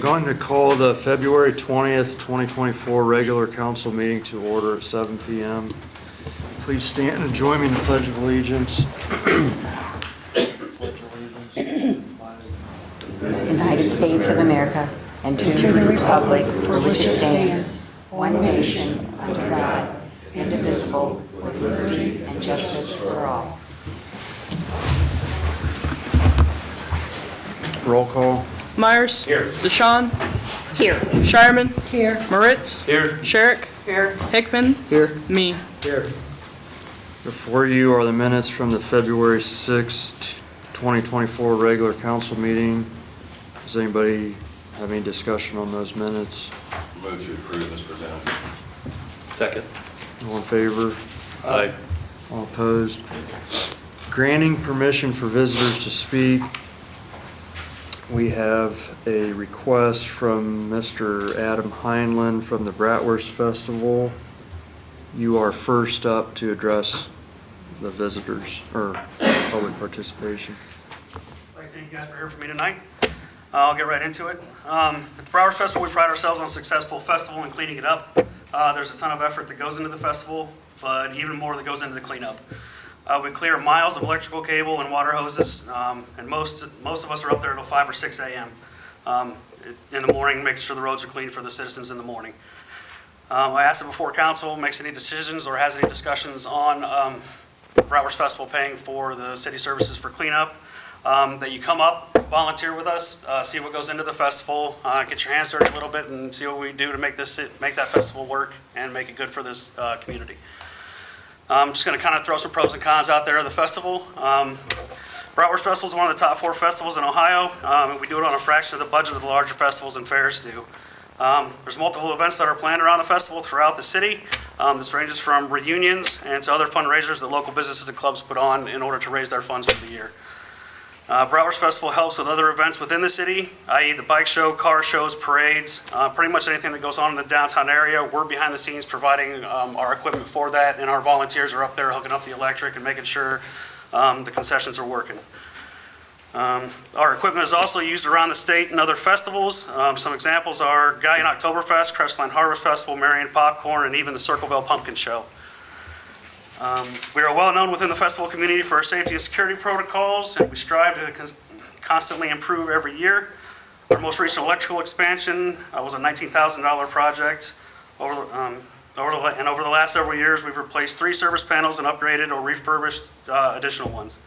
going to call the February 20th, 2024 regular council meeting to order at 7 p.m. Please stand and join me in the Pledge of Allegiance. United States of America, and to the republic for which it stands, one nation, under God, indivisible, with liberty and justice for all. Roll call. Myers. Here. Deshawn. Here. Shireman. Here. Moritz. Here. Sherrick. Here. Hickman. Here. Me. Here. Before you are the minutes from the February 6th, 2024 regular council meeting. Does anybody have any discussion on those minutes? Move to approve as presented. Second. All in favor? Aye. All opposed? Granting permission for visitors to speak. We have a request from Mr. Adam Heinlen from the Bratwurst Festival. You are first up to address the visitors or public participation. Thank you guys for here for me tonight. I'll get right into it. At the Bratwurst Festival, we pride ourselves on a successful festival and cleaning it up. There's a ton of effort that goes into the festival, but even more that goes into the cleanup. We clear miles of electrical cable and water hoses, and most of us are up there until 5 or 6 a.m. In the morning, making sure the roads are clean for the citizens in the morning. I asked it before council makes any decisions or has any discussions on Bratwurst Festival paying for the city services for cleanup, that you come up, volunteer with us, see what goes into the festival, get your hands dirty a little bit and see what we do to make that festival work and make it good for this community. I'm just going to kind of throw some pros and cons out there of the festival. Bratwurst Festival is one of the top 4 festivals in Ohio. We do it on a fraction of the budget of the larger festivals and fairs do. There's multiple events that are planned around the festival throughout the city. This ranges from reunions and to other fundraisers that local businesses and clubs put on in order to raise their funds for the year. Bratwurst Festival helps with other events within the city, i.e. the bike show, car shows, parades, pretty much anything that goes on in the downtown area. We're behind the scenes providing our equipment for that, and our volunteers are up there hooking up the electric and making sure the concessions are working. Our equipment is also used around the state and other festivals. Some examples are Galleon Oktoberfest, Crestline Harvest Festival, Marion Popcorn, and even the Circleville Pumpkin Show. We are well known within the festival community for our safety and security protocols, and we strive to constantly improve every year. Our most recent electrical expansion was a $19,000 project. Over the last several years, we've replaced 3 service panels and upgraded or refurbished additional ones.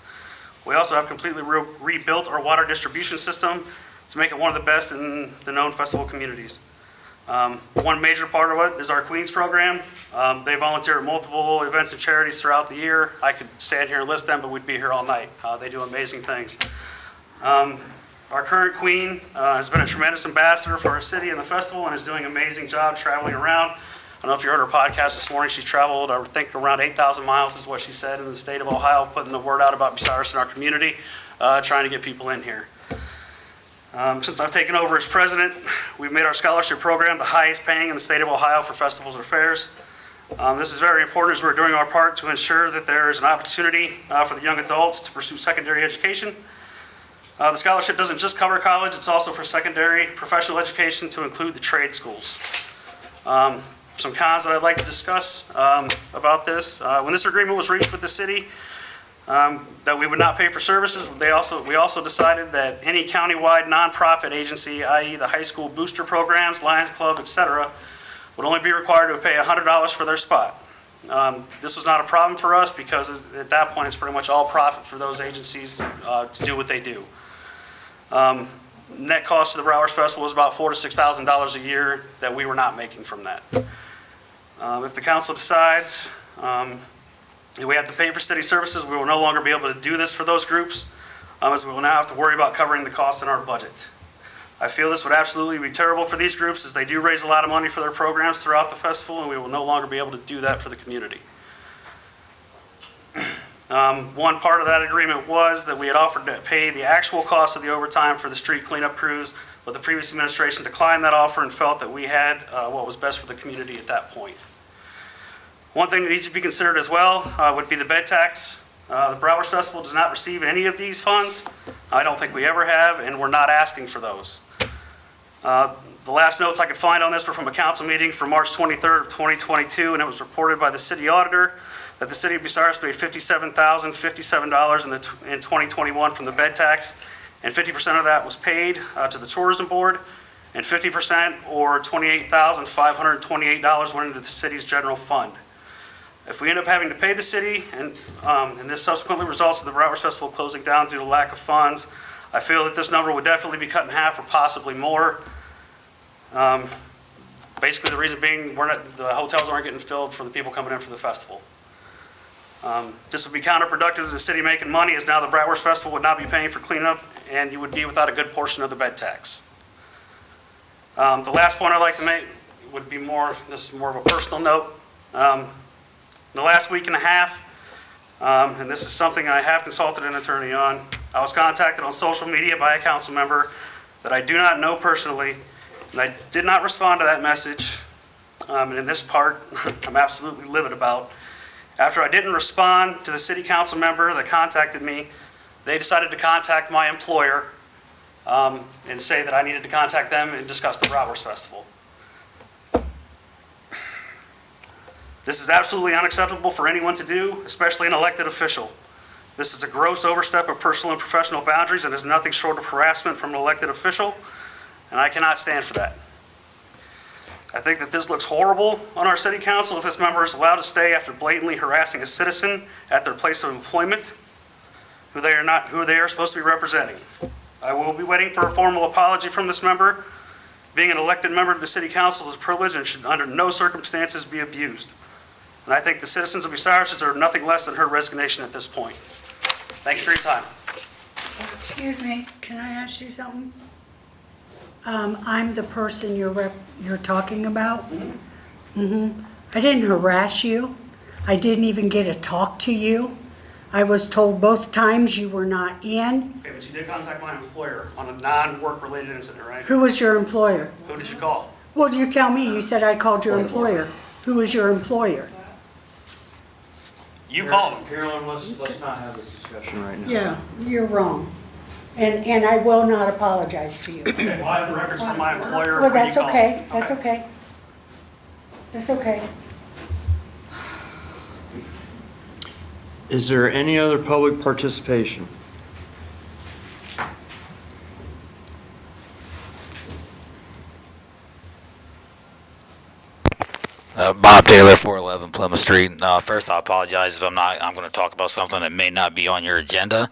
We also have completely rebuilt our water distribution system to make it one of the best in the known festival communities. One major part of it is our Queens program. They volunteer at multiple events and charities throughout the year. I could stand here and list them, but we'd be here all night. They do amazing things. Our current Queen has been a tremendous ambassador for our city and the festival and is doing an amazing job traveling around. I don't know if you heard her podcast this morning. She's traveled, I think, around 8,000 miles is what she said in the state of Ohio, putting the word out about Bucyrus in our community, trying to get people in here. Since I've taken over as president, we've made our scholarship program the highest paying in the state of Ohio for festivals and fairs. This is very important as we're doing our part to ensure that there is an opportunity for the young adults to pursue secondary education. The scholarship doesn't just cover college, it's also for secondary professional education to include the trade schools. Some cons that I'd like to discuss about this. When this agreement was reached with the city, that we would not pay for services, we also decided that any countywide nonprofit agency, i.e. the high school booster programs, Lions Club, etc., would only be required to pay $100 for their spot. This was not a problem for us because at that point it's pretty much all profit for those agencies to do what they do. Net cost to the Bratwurst Festival was about $4,000 to $6,000 a year that we were not making from that. If the council decides if we have to pay for city services, we will no longer be able to do this for those groups, as we will now have to worry about covering the cost in our budget. I feel this would absolutely be terrible for these groups as they do raise a lot of money for their programs throughout the festival, and we will no longer be able to do that for the community. One part of that agreement was that we had offered to pay the actual cost of the overtime for the street cleanup crews, but the previous administration declined that offer and felt that we had what was best for the community at that point. One thing that needs to be considered as well would be the bed tax. The Bratwurst Festival does not receive any of these funds. I don't think we ever have, and we're not asking for those. The last notes I could find on this were from a council meeting from March 23rd of 2022, and it was reported by the city auditor that the city of Bucyrus paid $57,057 in 2021 from the bed tax, and 50% of that was paid to the tourism board, and 50% or $28,528 went into the city's general fund. If we end up having to pay the city, and this subsequently results in the Bratwurst Festival closing down due to lack of funds, I feel that this number would definitely be cut in half or possibly more. Basically, the reason being, the hotels aren't getting filled for the people coming in for the festival. This would be counterproductive to the city making money, as now the Bratwurst Festival would not be paying for cleanup, and you would be without a good portion of the bed tax. The last point I'd like to make would be this is more of a personal note. The last week and a half, and this is something I have consulted an attorney on, I was contacted on social media by a council member that I do not know personally, and I did not respond to that message. And in this part, I'm absolutely livid about. After I didn't respond to the city council member that contacted me, they decided to contact my employer and say that I needed to contact them and discuss the Bratwurst Festival. This is absolutely unacceptable for anyone to do, especially an elected official. This is a gross overstep of personal and professional boundaries and is nothing short of harassment from an elected official, and I cannot stand for that. I think that this looks horrible on our city council if this member is allowed to stay after blatantly harassing a citizen at their place of employment, who they are supposed to be representing. I will be waiting for a formal apology from this member. Being an elected member of the city council is a privilege and should under no circumstances be abused. And I think the citizens of Bucyrus deserve nothing less than her resignation at this point. Thank you for your time. Excuse me, can I ask you something? I'm the person you're talking about. I didn't harass you. I didn't even get to talk to you. I was told both times you were not in. Okay, but you did contact my employer on a non-work related incident, right? Who was your employer? Who did you call? Well, you tell me. You said I called your employer. Who was your employer? You called him. Carolyn, let's not have this discussion right now. Yeah, you're wrong. And I will not apologize to you. Well, I have the records from my employer. Well, when you that's called. okay. That's okay. That's okay. Is there any other public participation? Bob Taylor, 411 Plymouth Street. First, I apologize if I'm going to talk about something that may not be on your agenda.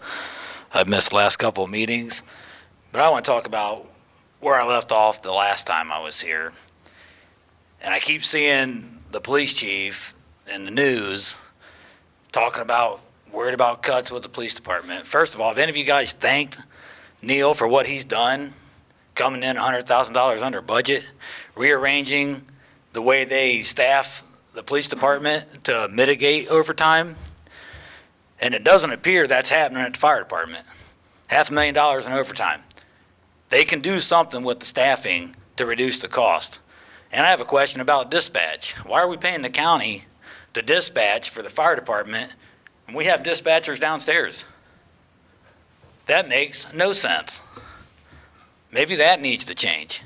I missed the last couple of meetings, but I want to talk about where I left off the last time I was here. And I keep seeing the police chief in the news talking about, worried about cuts with the police department. First of all, have any of you guys thanked Neil for what he's done, coming in $100,000 under budget, rearranging the way they staff the police department to mitigate overtime? And it doesn't appear that's happening at the fire department. $500,000 in overtime. They can do something with the staffing to reduce the cost. And I have a question about dispatch. Why are we paying the county to dispatch for the fire department when we have dispatchers downstairs? That makes no sense. Maybe that needs to change.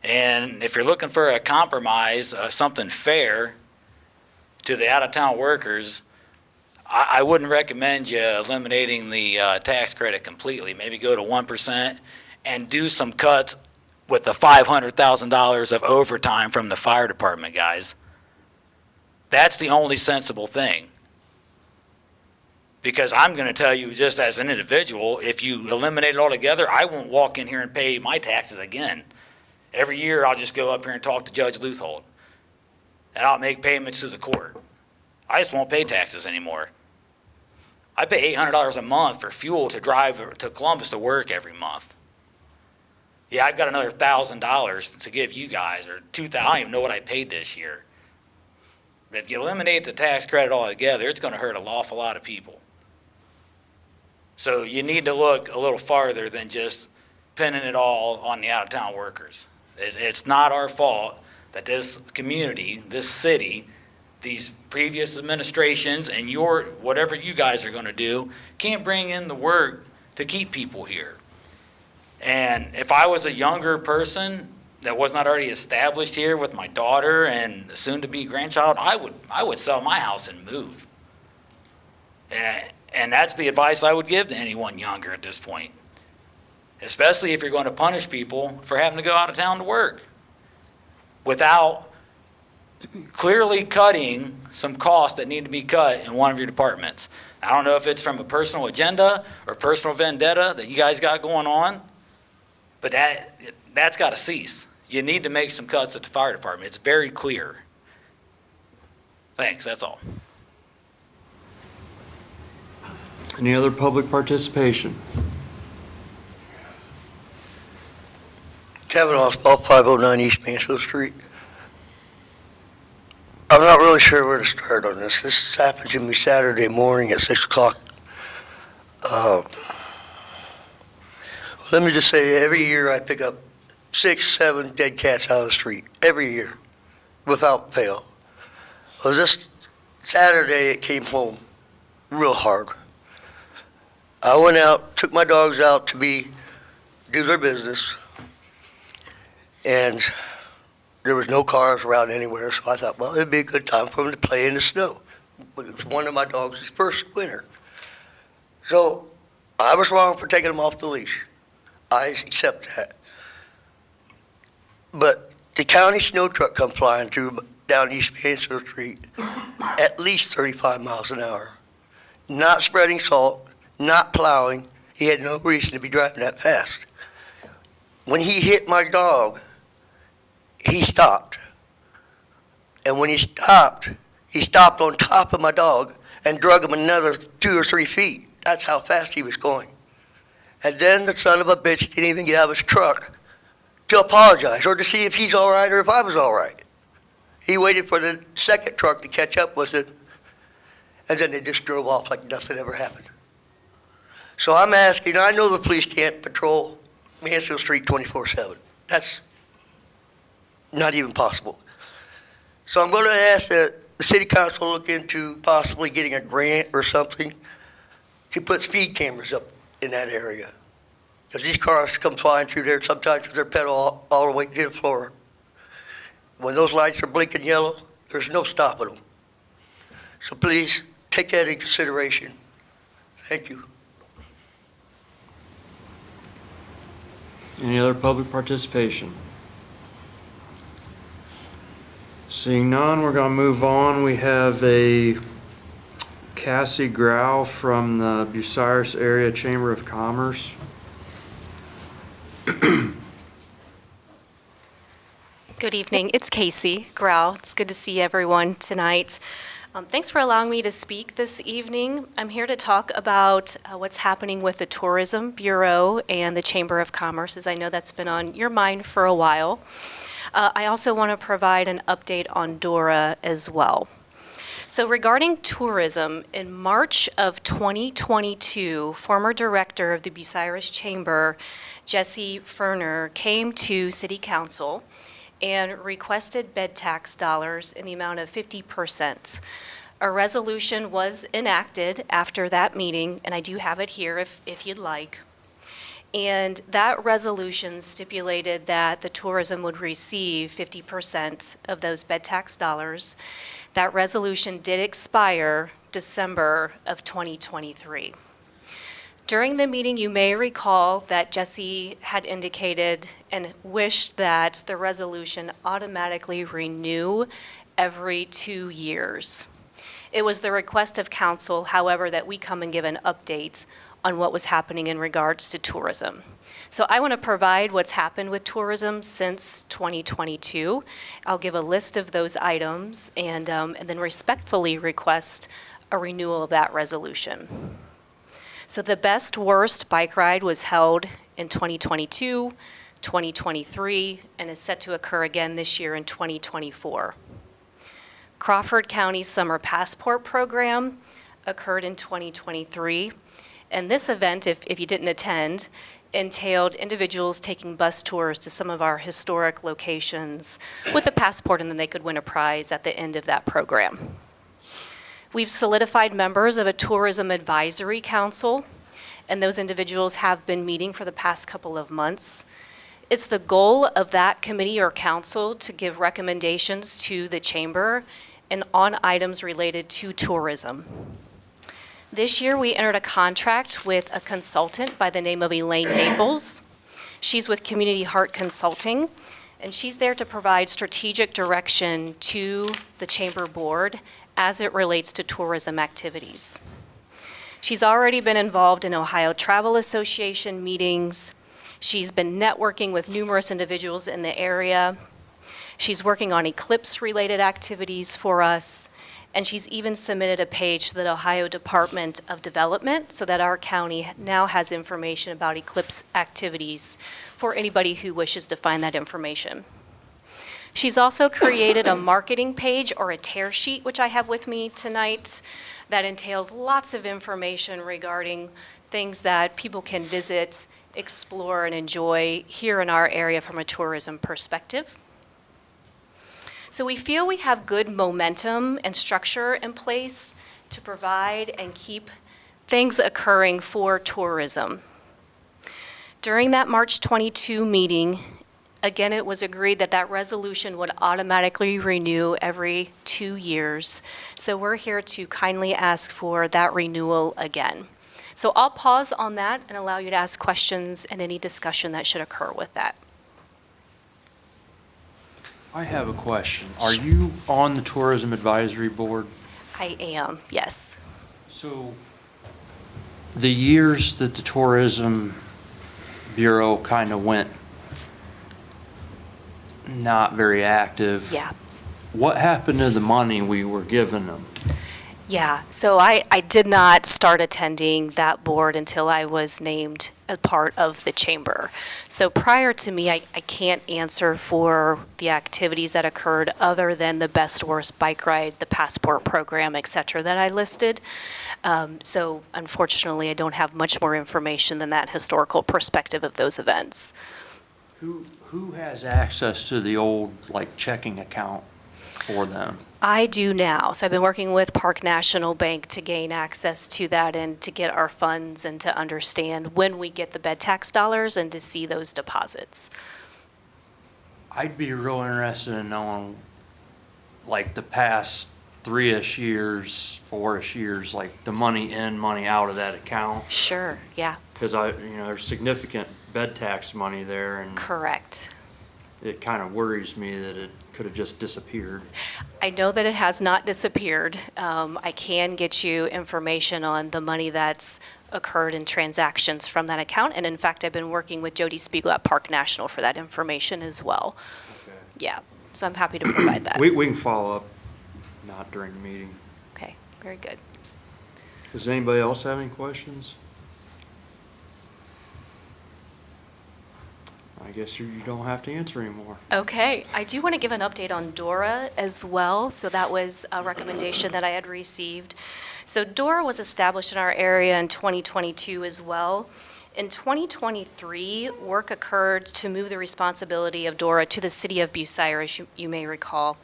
And if you're looking for a compromise, something fair to the out-of-town workers, I wouldn't recommend you eliminating the tax credit completely. Maybe go to 1% and do some cuts with the $500,000 of overtime from the fire department guys. That's the only sensible thing. Because I'm going to tell you, just as an individual, if you eliminate it altogether, I won't walk in here and pay my taxes again. Every year, I'll just go up here and talk to Judge Luthold, and I'll make payments to the court. I just won't pay taxes anymore. I pay $800 a month for fuel to drive to Columbus to work every month. Yeah, I've got another $1,000 to give you guys, or $2,000. I don't even know what I paid this year. But if you eliminate the tax credit altogether, it's going to hurt an awful lot of people. So you need to look a little farther than just pinning it all on the out-of-town workers. It's not our fault that this community, this city, these previous administrations and whatever you guys are going to do can't bring in the work to keep people here. And if I was a younger person that was not already established here with my daughter and soon-to-be grandchild, I would sell my house and move. And that's the advice I would give to anyone younger at this point, especially if you're going to punish people for having to go out of town to work without clearly cutting some costs that need to be cut in one of your departments. I don't know if it's from a personal agenda or personal vendetta that you guys got going on, but that's got to cease. You need to make some cuts at the fire department. It's very clear. Thanks, that's all. Any other public participation? Kevin Alspach, 509 East Mansfield Street. I'm not really sure where to start on this. This happened to me Saturday morning at 6 o'clock. Let me just say, every year I pick up 6, 7 dead cats out of the street. Every year, without fail. Well, this Saturday it came home real hard. I went out, took my dogs out to do their business, and there was no cars around anywhere, so I thought, well, it'd be a good time for them to play in the snow. But it was one of my dogs' first winter. So I was wrong for taking them off the leash. I accept that. But the county snow truck come flying through down East Mansfield Street at least 35 miles an hour. Not spreading salt, not plowing. He had no reason to be driving that fast. When he hit my dog, he stopped. And when he stopped on top of my dog and drug him another 2 or 3 feet. That's how fast he was going. And then the son of a bitch didn't even get out of his truck to apologize or to see if he's all right or if I was all right. He waited for the second truck to catch up with it, and then they just drove off like nothing ever happened. So I'm asking, I know the police can't patrol Mansfield Street 24/7. That's not even possible. So I'm going to ask that the city council look into possibly getting a grant or something to put speed cameras up in that area. Because these cars come flying through there sometimes with their pedal all the way to the floor. When those lights are blinking yellow, there's no stopping them. So please take that into consideration. Thank you. Any other public participation? Seeing none, we're going to move on. We have a Casie Grau from the Bucyrus Area Chamber of Commerce. Good evening. It's Casie Grau. It's good to see everyone tonight. Thanks for allowing me to speak this evening. I'm here to talk about what's happening with the Tourism Bureau and the Chamber of Commerce, as I know that's been on your mind for a while. I also want to provide an update on DORA as well. So regarding tourism, in March of 2022, former director of the Bucyrus Chamber, Jesse Ferner, came to City Council and requested bed tax dollars in the amount of 50%. A resolution was enacted after that meeting, and I do have it here if you'd like. And that resolution stipulated that the tourism would receive 50% of those bed tax dollars. That resolution did expire December of 2023. During the meeting, you may recall that Jesse had indicated and wished that the resolution automatically renew every 2 years. It was the request of council, however, that we come and give an update on what was happening in regards to tourism. So I want to provide what's happened with tourism since 2022. I'll give a list of those items and then respectfully request a renewal of that resolution. So the Best Worst bike ride was held in 2022, 2023, and is set to occur again this year in 2024. Crawford County Summer Passport Program occurred in 2023. And this event, if you didn't attend, entailed individuals taking bus tours to some of our historic locations with a passport, and then they could win a prize at the end of that program. We've solidified members of a tourism advisory council, and those individuals have been meeting for the past couple of months. It's the goal of that committee or council to give recommendations to the chamber and on items related to tourism. This year, we entered a contract with a consultant by the name of Elaine Naples. She's with Community Heart Consulting, and she's there to provide strategic direction to the chamber board as it relates to tourism activities. She's already been involved in Ohio Travel Association meetings. She's been networking with numerous individuals in the area. She's working on eclipse-related activities for us, and she's even submitted a page to the Ohio Department of Development so that our county now has information about eclipse activities for anybody who wishes to find that information. She's also created a marketing page or a tear sheet, which I have with me tonight, that entails lots of information regarding things that people can visit, explore, and enjoy here in our area from a tourism perspective. So we feel we have good momentum and structure in place to provide and keep things occurring for tourism. During that March 22 meeting, again, it was agreed that that resolution would automatically renew every 2 years. So we're here to kindly ask for that renewal again. So I'll pause on that and allow you to ask questions and any discussion that should occur with that. I have a question. Are you on the Tourism Advisory Board? I am, yes. So the years that the Tourism Bureau kind of went not very active. Yeah. What happened to the money we were giving them? Yeah, so I did not start attending that board until I was named a part of the chamber. So prior to me, I can't answer for the activities that occurred other than the Best Worst Bike Ride, the Passport Program, et cetera, that I listed. So unfortunately, I don't have much more information than that historical perspective of those events. Who has access to the old, like, checking account for them? I do now. So I've been working with Park National Bank to gain access to that and to get our funds and to understand when we get the bed tax dollars and to see those deposits. I'd be real interested in knowing, like, the past 3-ish years, 4-ish years, like, the money in, money out of that account. Sure, yeah. Because there's significant bed tax money there, and Correct. it kind of worries me that it could have just disappeared. I know that it has not disappeared. I can get you information on the money that's occurred in transactions from that account. And in fact, I've been working with Jody Spiegel at Park National for that information as well. Okay. Yeah, so I'm happy to provide that. We can follow up, not during the meeting. Okay, very good. Does anybody else have any questions? I guess you don't have to answer anymore. Okay, I do want to give an update on DORA as well. So that was a recommendation that I had received. So DORA was established in our area in 2022 as well. In 2023, work occurred to move the responsibility of DORA to the city of Bucyrus, you may recall,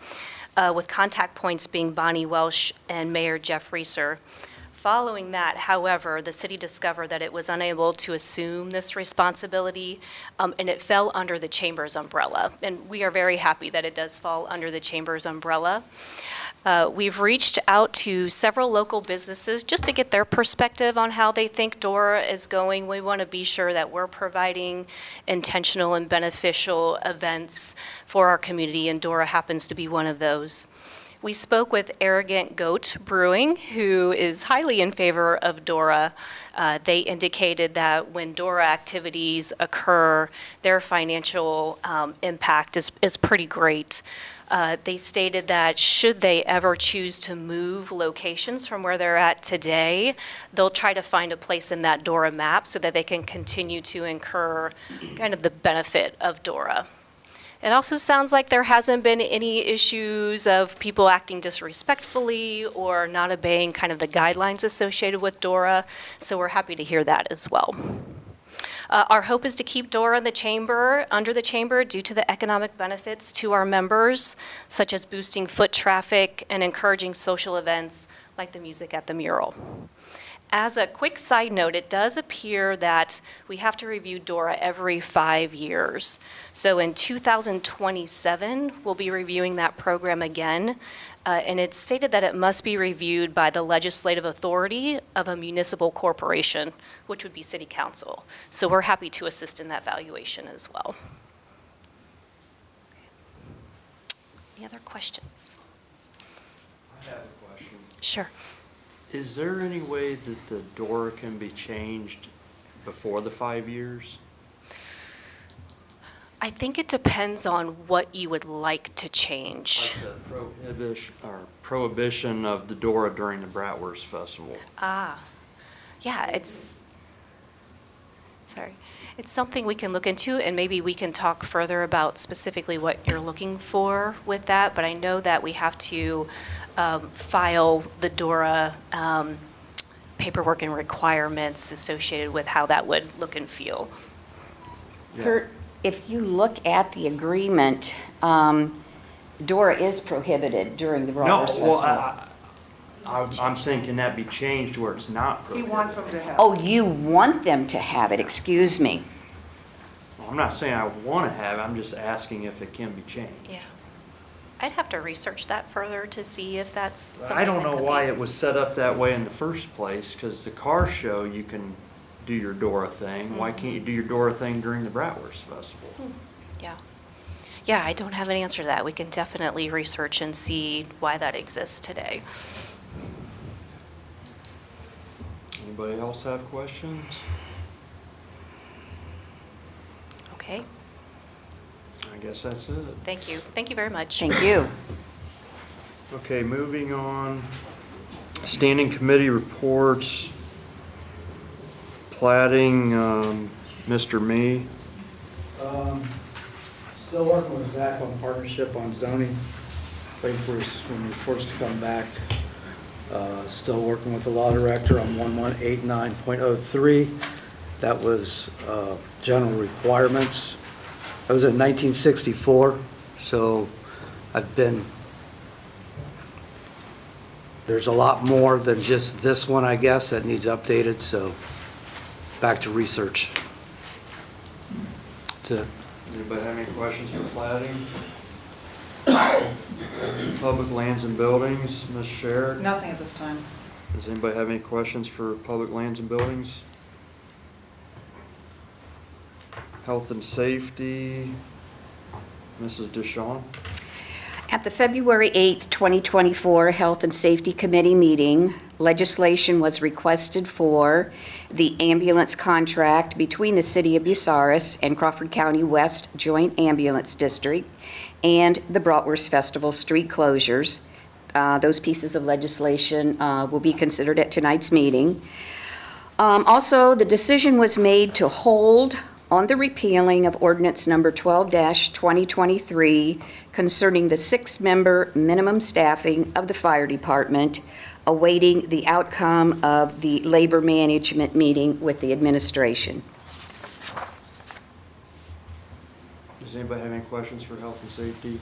with contact points being Bonnie Welsh and Mayor Jeff Reeser. Following that, however, the city discovered that it was unable to assume this responsibility, and it fell under the chamber's umbrella. And we are very happy that it does fall under the chamber's umbrella. We've reached out to several local businesses just to get their perspective on how they think DORA is going. We want to be sure that we're providing intentional and beneficial events for our community, and DORA happens to be one of those. We spoke with Arrogant Goat Brewing, who is highly in favor of DORA. They indicated that when DORA activities occur, their financial impact is pretty great. They stated that should they ever choose to move locations from where they're at today, they'll try to find a place in that DORA map so that they can continue to incur kind of the benefit of DORA. It also sounds like there hasn't been any issues of people acting disrespectfully or not obeying kind of the guidelines associated with DORA, so we're happy to hear that as well. Our hope is to keep DORA in the chamber, under the chamber, due to the economic benefits to our members, such as boosting foot traffic and encouraging social events like the music at the mural. As a quick side note, it does appear that we have to review DORA every 5 years. So in 2027, we'll be reviewing that program again. And it's stated that it must be reviewed by the legislative authority of a municipal corporation, which would be City Council. So we're happy to assist in that valuation as well. Any other questions? I have a question. Sure. Is there any way that the DORA can be changed before the 5 years? I think it depends on what you would like to change. Like the prohibition of the DORA during the Bratwurst Festival. Yeah, it's something we can look into, and maybe we can talk further about specifically what you're looking for with that, but I know that we have to file the DORA paperwork and requirements associated with how that would look and feel. Yeah. Kurt, if you look at the agreement, DORA is prohibited during the No, Bratwurst well, Festival. I'm saying, can that be changed where it's not He prohibited? wants them to have. Oh, you want them to have it, excuse me. Well, I'm not saying I want to have it, I'm just asking if it can be changed. Yeah. I'd have to research that further to see if that's something I don't that know could why be- it was set up that way in the first place, because the car show, you can do your DORA thing. Why can't you do your DORA thing during the Bratwurst Festival? Yeah. Yeah, I don't have an answer to that. We can definitely research and see why that exists today. Anybody else have questions? Okay, I guess that's it. thank you. Thank you very much. Thank you. Okay, moving on. Standing committee reports. Plating, Mr. Me. Still working with Zach on partnership on zoning, waiting for his reports to come back. Still working with the law director on 1189.03. That was general requirements. That was in 1964, so there's a lot more than just this one, I guess, that needs updated, so back to research. That's it. Anybody have any questions for plating? Public lands and buildings, Ms. Sherrick? Nothing at this time. Does anybody have any questions for public lands and buildings? Health and safety, Mrs. DeShawn? At the February 8th, 2024 Health and Safety Committee meeting, legislation was requested for the ambulance contract between the City of Bucyrus and Crawford County West Joint Ambulance District and the Bratwurst Festival street closures. Those pieces of legislation will be considered at tonight's meeting. Also, the decision was made to hold on the repealing of ordinance number 12-2023 concerning the 6-member minimum staffing of the fire department, awaiting the outcome of the labor management meeting with the administration. Does anybody have any questions for health and safety?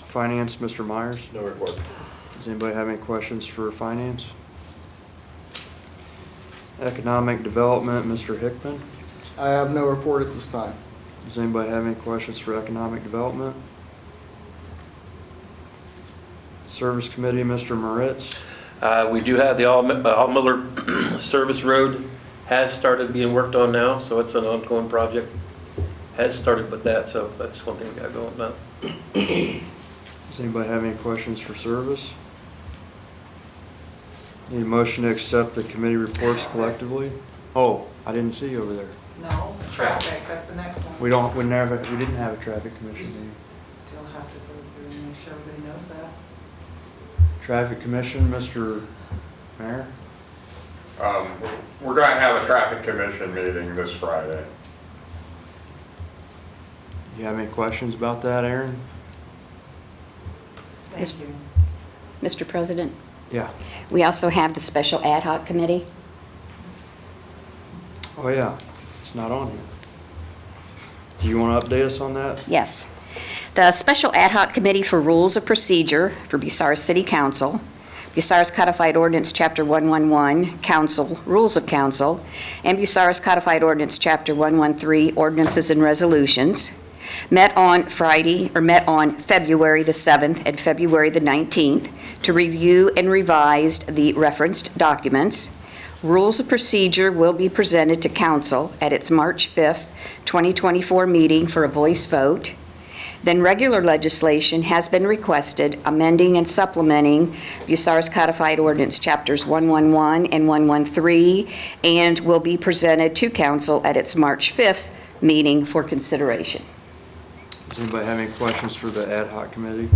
Finance, Mr. Myers? No report. Does anybody have any questions for finance? Economic development, Mr. Hickman? I have no report at this time. Does anybody have any questions for economic development? Service committee, Mr. Moritz? We do have the Miller Service Road has started being worked on now, so it's an ongoing project. Has started with that, so that's one thing we got going now. Does anybody have any questions for service? Need a motion to accept the committee reports collectively? Oh, I didn't see you over there. No, traffic, that's the next one. We didn't have a traffic commission meeting. You'll have to go through and make sure everybody knows that. Traffic commission, Mr. Mayor? We're going to have a traffic commission meeting this Friday. You have any questions about that, Aaron? Thank you. Mr. President, Yeah. we also have the special ad hoc committee. Oh, yeah. It's not on here. Do you want to update us on that? Yes. The Special Ad Hoc Committee for Rules of Procedure for Bucyrus City Council, Bucyrus Codified Ordinance Chapter 111, Council, Rules of Council, and Bucyrus Codified Ordinance Chapter 113, Ordinances and Resolutions, met on February the 7th and February the 19th to review and revise the referenced documents. Rules of procedure will be presented to council at its March 5th, 2024 meeting for a voice vote. Then regular legislation has been requested, amending and supplementing Bucyrus Codified Ordinance Chapters 111 and 113, and will be presented to council at its March 5th meeting for consideration. Does anybody have any questions for the ad hoc committee?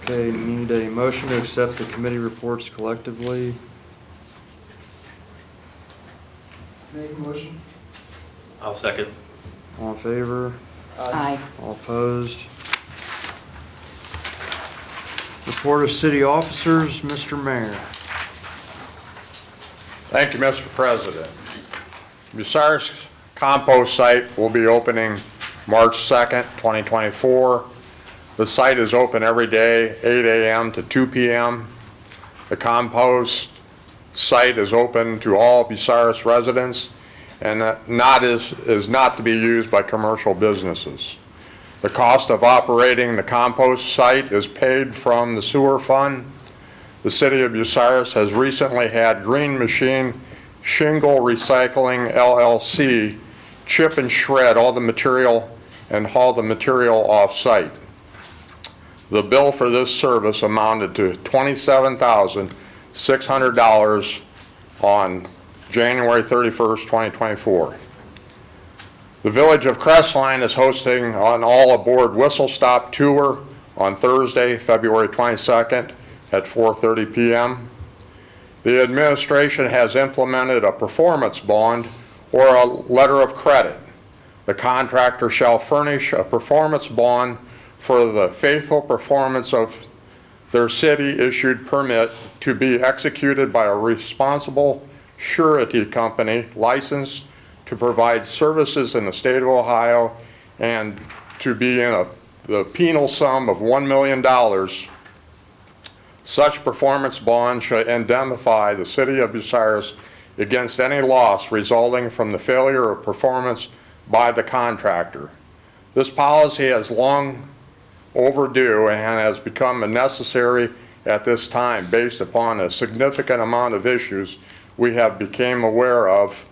Okay, need a motion to accept the committee reports collectively. Make a motion. I'll second. All in favor? Aye. All opposed? Report of city officers, Mr. Mayor. Thank you, Mr. President. Bucyrus compost site will be opening March 2nd, 2024. The site is open every day, 8 a.m. to 2 p.m. The compost site is open to all Bucyrus residents and is not to be used by commercial businesses. The cost of operating the compost site is paid from the sewer fund. The city of Bucyrus has recently had Green Machine Shingle Recycling LLC chip and shred all the material and haul the material off-site. The bill for this service amounted to $27,600 on January 31st, 2024. The Village of Crestline is hosting an all-aboard whistle stop tour on Thursday, February 22nd at 4:30 p.m. The administration has implemented a performance bond or a letter of credit. The contractor shall furnish a performance bond for the faithful performance of their city-issued permit to be executed by a responsible surety company licensed to provide services in the state of Ohio and to be in the penal sum of $1 million. Such performance bond should indemnify the city of Bucyrus against any loss resulting from the failure of performance by the contractor. This policy has long overdue and has become necessary at this time based upon a significant amount of issues we have become aware of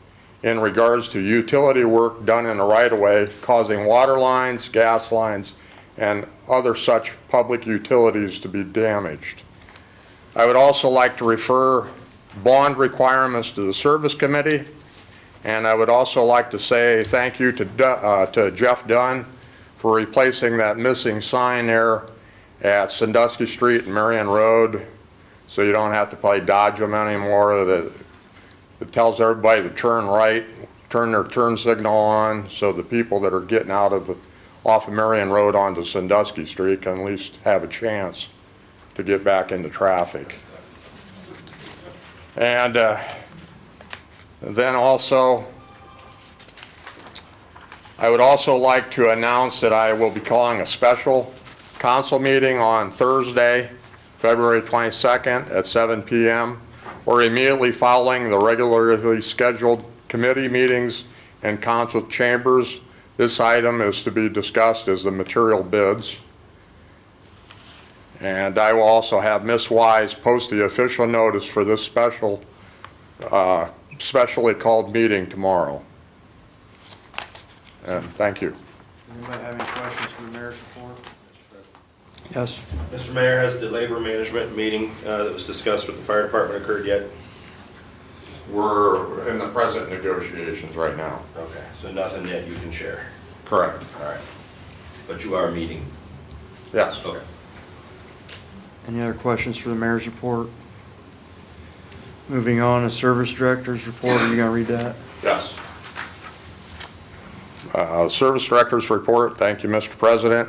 in regards to utility work done in the right-of-way causing water lines, gas lines, and other such public utilities to be damaged. I would also like to refer bond requirements to the Service Committee, and I would also like to say thank you to Jeff Dunn for replacing that missing sign there at Sandusky Street and Marion Road, so you don't have to play dodge them anymore. It tells everybody to turn right, turn their turn signal on, so the people that are getting off of Marion Road onto Sandusky Street can at least have a chance to get back into traffic. And then also, I would also like to announce that I will be calling a special council meeting on Thursday, February 22nd at 7 p.m. or immediately following the regularly scheduled committee meetings and council chambers. This item is to be discussed as the material bids. And I will also have Ms. Wise post the official notice for this specially called meeting tomorrow. And thank you. Anybody have any questions for the mayor's report? Yes. Mr. Mayor, has the labor management meeting that was discussed with the fire department occurred yet? We're in the present negotiations right now. Okay, so nothing yet you can share? Correct. All right. But you are meeting? Yes. Okay. Any other questions for the mayor's report? Moving on to service director's report, are you going to read that? Yes. Service Director's Report. Thank you, Mr. President.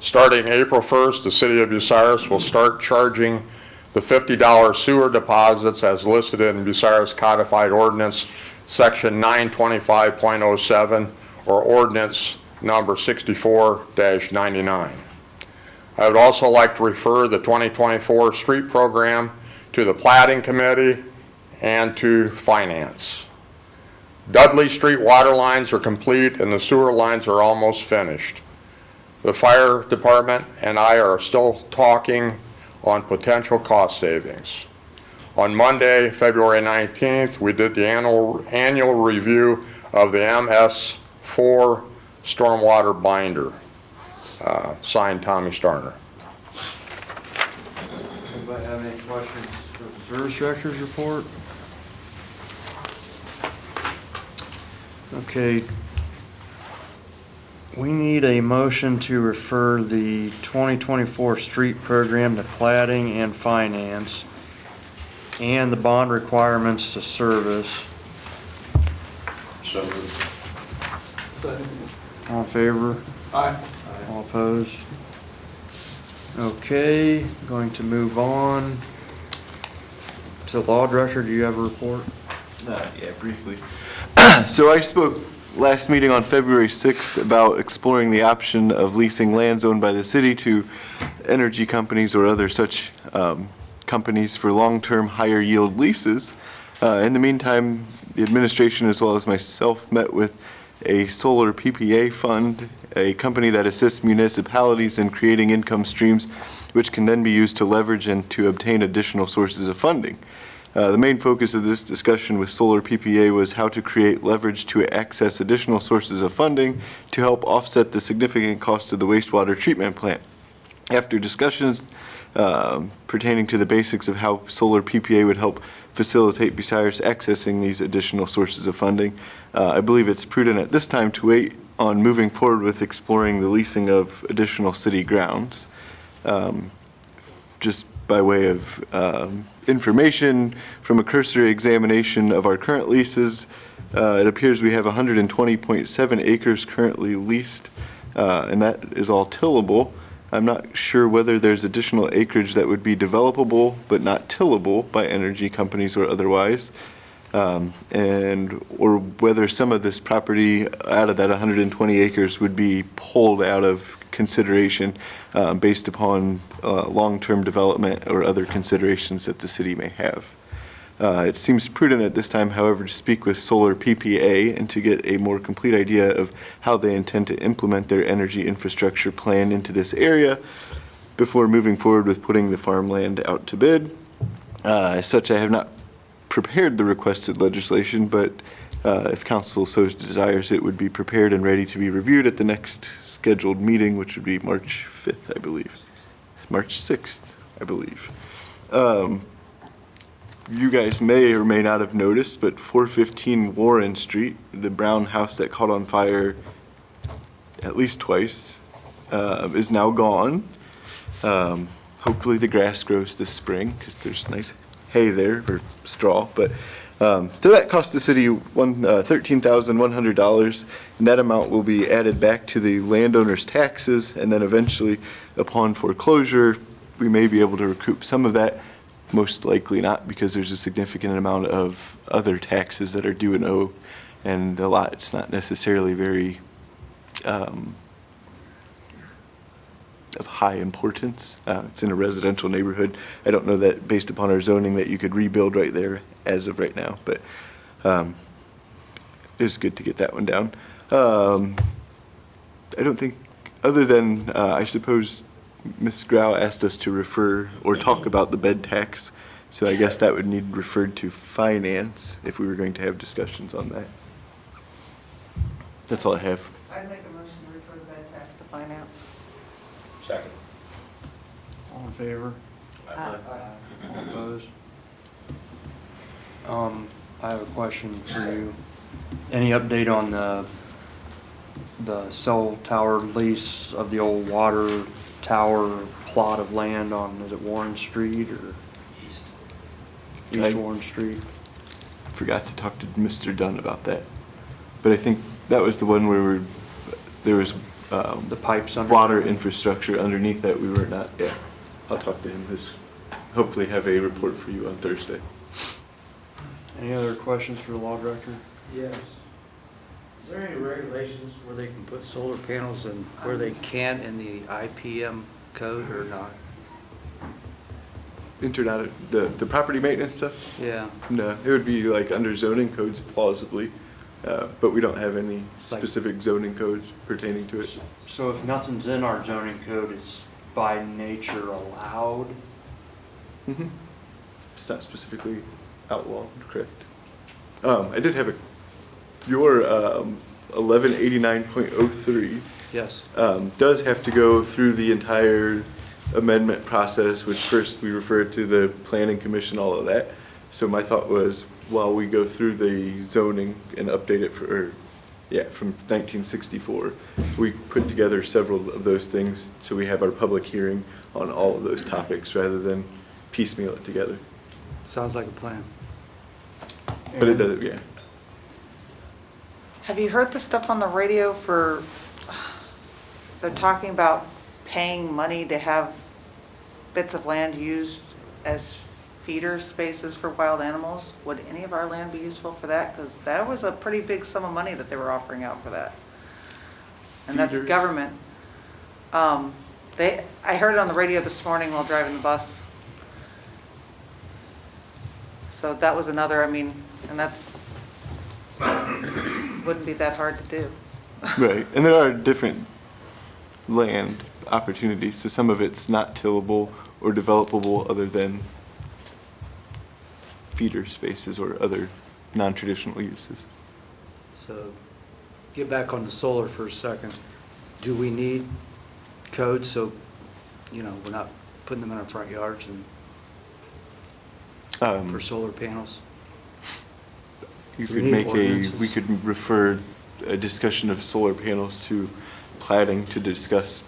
Starting April 1st, the City of Bucyrus will start charging the $50 sewer deposits as listed in Bucyrus Codified Ordinance Section 925.07, or ordinance number 64-99. I would also like to refer the 2024 street program to the Plating Committee and to Finance. Dudley Street water lines are complete and the sewer lines are almost finished. The fire department and I are still talking on potential cost savings. On Monday, February 19th, we did the annual review of the MS4 stormwater binder, signed Tommy Starner. Anybody have any questions for the Service Director's report? Okay. We need a motion to refer the 2024 street program to Plating and Finance and the bond requirements to Service. So moved. All in favor? Aye. All opposed? Okay, going to move on to Law Director. Do you have a report? Yeah, briefly. So I spoke last meeting on February 6th about exploring the option of leasing lands owned by the city to energy companies or other such companies for long-term higher yield leases. In the meantime, the administration as well as myself met with a solar PPA fund, a company that assists municipalities in creating income streams which can then be used to leverage and to obtain additional sources of funding. The main focus of this discussion with solar PPA was how to create leverage to access additional sources of funding to help offset the significant cost of the wastewater treatment plant. After discussions pertaining to the basics of how solar PPA would help facilitate Bucyrus accessing these additional sources of funding, I believe it's prudent at this time to wait on moving forward with exploring the leasing of additional city grounds. Just by way of information from a cursory examination of our current leases, it appears we have 120.7 acres currently leased, and that is all tillable. I'm not sure whether there's additional acreage that would be developable but not tillable by energy companies or otherwise, or whether some of this property out of that 120 acres would be pulled out of consideration based upon long-term development or other considerations that the city may have. It seems prudent at this time, however, to speak with Solar PPA and to get a more complete idea of how they intend to implement their energy infrastructure plan into this area before moving forward with putting the farmland out to bid. As such, I have not prepared the requested legislation, but if council so desires, it would be prepared and ready to be reviewed at the next scheduled meeting, which would be March 5th, I believe. It's March 6th, I believe. You guys may or may not have noticed, but 415 Warren Street, the brown house that caught on fire at least twice, is now gone. Hopefully the grass grows this spring because there's nice hay there, or straw. But so that cost the city $13,100, and that amount will be added back to the landowner's taxes, and then eventually, upon foreclosure, we may be able to recoup some of that. Most likely not, because there's a significant amount of other taxes that are due and owed, and a lot, it's not necessarily very of high importance. It's in a residential neighborhood. I don't know that based upon our zoning that you could rebuild right there as of right now, but it's good to get that one down. I don't think, other than I suppose Ms. Grau asked us to refer or talk about the bed tax, so I guess that would need referred to finance if we were going to have discussions on that. That's all I have. I'd make a motion to refer the bed tax to finance. Second. All in favor? Aye. All opposed? I have a question for you. Any update on the cell tower lease of the old water tower plot of land on, is it Warren Street or East Warren Street? Forgot to talk to Mr. Dunn about that, but I think that was the one where there was the pipes under water infrastructure underneath that we were not. Yeah, I'll talk to him. Hopefully have a report for you on Thursday. Any other questions for the law director? Yes. Is there any regulations where they can put solar panels and where they can't in the IPM code or not? The property maintenance stuff? Yeah. No, it would be like under zoning codes plausibly, but we don't have any specific zoning codes pertaining to it. So if nothing's in our zoning code, it's by nature allowed? Mhm. It's not specifically outlawed, correct? I did have your 1189.03 Yes. does have to go through the entire amendment process, which first we referred to the planning commission, all of that. So my thought was, while we go through the zoning and update it from 1964, we put together several of those things so we have our public hearing on all of those topics rather than piecemeal it together. Sounds like a plan. But it does, yeah. Have you heard the stuff on the radio they're talking about paying money to have bits of land used as feeder spaces for wild animals? Would any of our land be useful for that? Because that was a pretty big sum of money that they were offering out for that. And that's Feeders? government. I heard it on the radio this morning while driving the bus. So that was another, and that's, wouldn't be that hard to do. Right, and there are different land opportunities, so some of it's not tillable or developable other than feeder spaces or other non-traditional uses. So get back on the solar for a second. Do we need code so, we're not putting them in our front yards and for solar panels? You Do could we need make ordinances? we could refer a discussion of solar panels to plating to discuss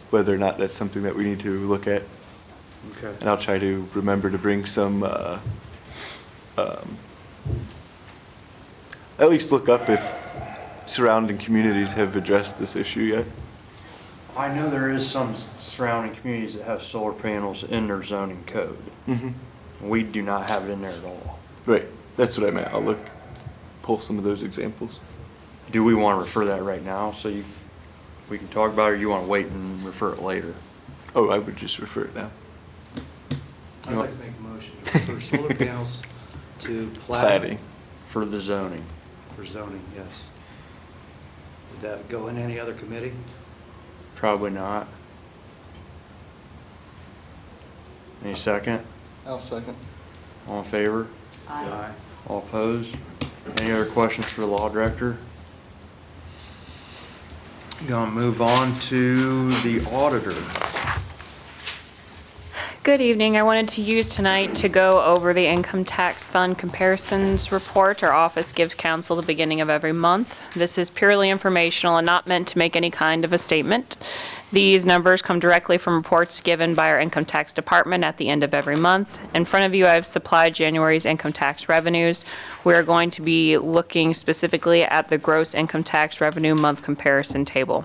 whether or not that's something that we need to look at. Okay. And I'll try to remember to bring some, at least look up if surrounding communities have addressed this issue yet. I know there is some surrounding communities that have solar panels in their zoning code. Mhm. We do not have it in there at all. Right, that's what I meant. I'll pull some of those examples. Do we want to refer that right now so we can talk about it, or you want to wait and refer it later? Oh, I would just refer it now. I'd like to make a motion for solar panels to Plating. For the zoning. For zoning, yes. Would that go in any other committee? Probably not. Any second? I'll second. All in favor? Aye. All opposed? Any other questions for the law director? Gonna move on to the auditor. Good evening. I wanted to use tonight to go over the income tax fund comparisons report our office gives council the beginning of every month. This is purely informational and not meant to make any kind of a statement. These numbers come directly from reports given by our income tax department at the end of every month. In front of you, I've supplied January's income tax revenues. We're going to be looking specifically at the gross income tax revenue month comparison table.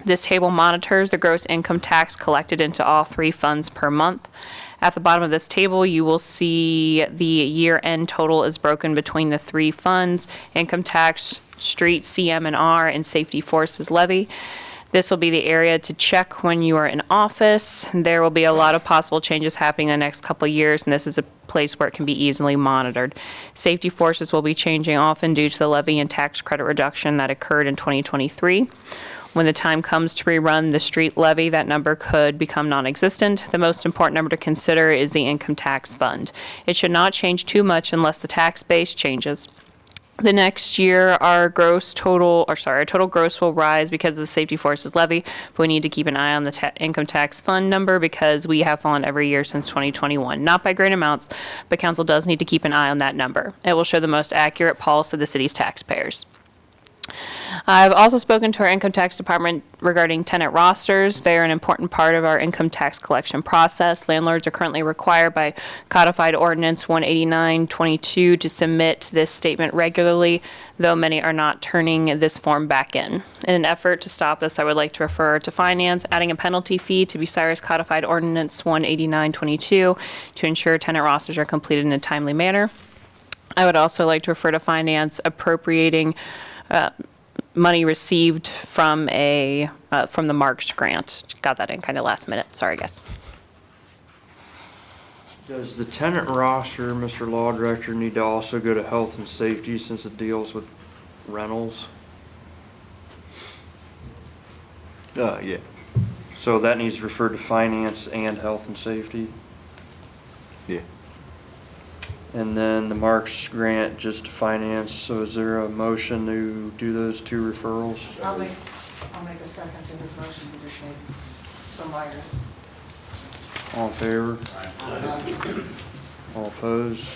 This table monitors the gross income tax collected into all three funds per month. At the bottom of this table, you will see the year-end total is broken between the three funds: income tax, street, CM&R, and safety forces levy. This will be the area to check when you are in office. There will be a lot of possible changes happening in the next couple of years, and this is a place where it can be easily monitored. Safety forces will be changing often due to the levy and tax credit reduction that occurred in 2023. When the time comes to rerun the street levy, that number could become non-existent. The most important number to consider is the income tax fund. It should not change too much unless the tax base changes. The next year, our total gross will rise because of the safety forces levy, but we need to keep an eye on the income tax fund number because we have fallen every year since 2021. Not by great amounts, but council does need to keep an eye on that number. It will show the most accurate pulse of the city's taxpayers. I've also spoken to our income tax department regarding tenant rosters. They are an important part of our income tax collection process. Landlords are currently required by codified ordinance 18922 to submit this statement regularly, though many are not turning this form back in. In an effort to stop this, I would like to refer to finance, adding a penalty fee to Bucyrus codified ordinance 18922 to ensure tenant rosters are completed in a timely manner. I would also like to refer to finance appropriating money received from the Marks grant. Got that in kind of last minute. Sorry, guys. Does the tenant roster, Mr. Law Director, need to also go to health and safety since it deals with rentals? Yeah. So that needs referred to finance and health and safety? Yeah. And then the Marks grant just to finance, so is there a motion to do those two referrals? I'll make a second to his motion he just made. So Myers. All in favor? All opposed?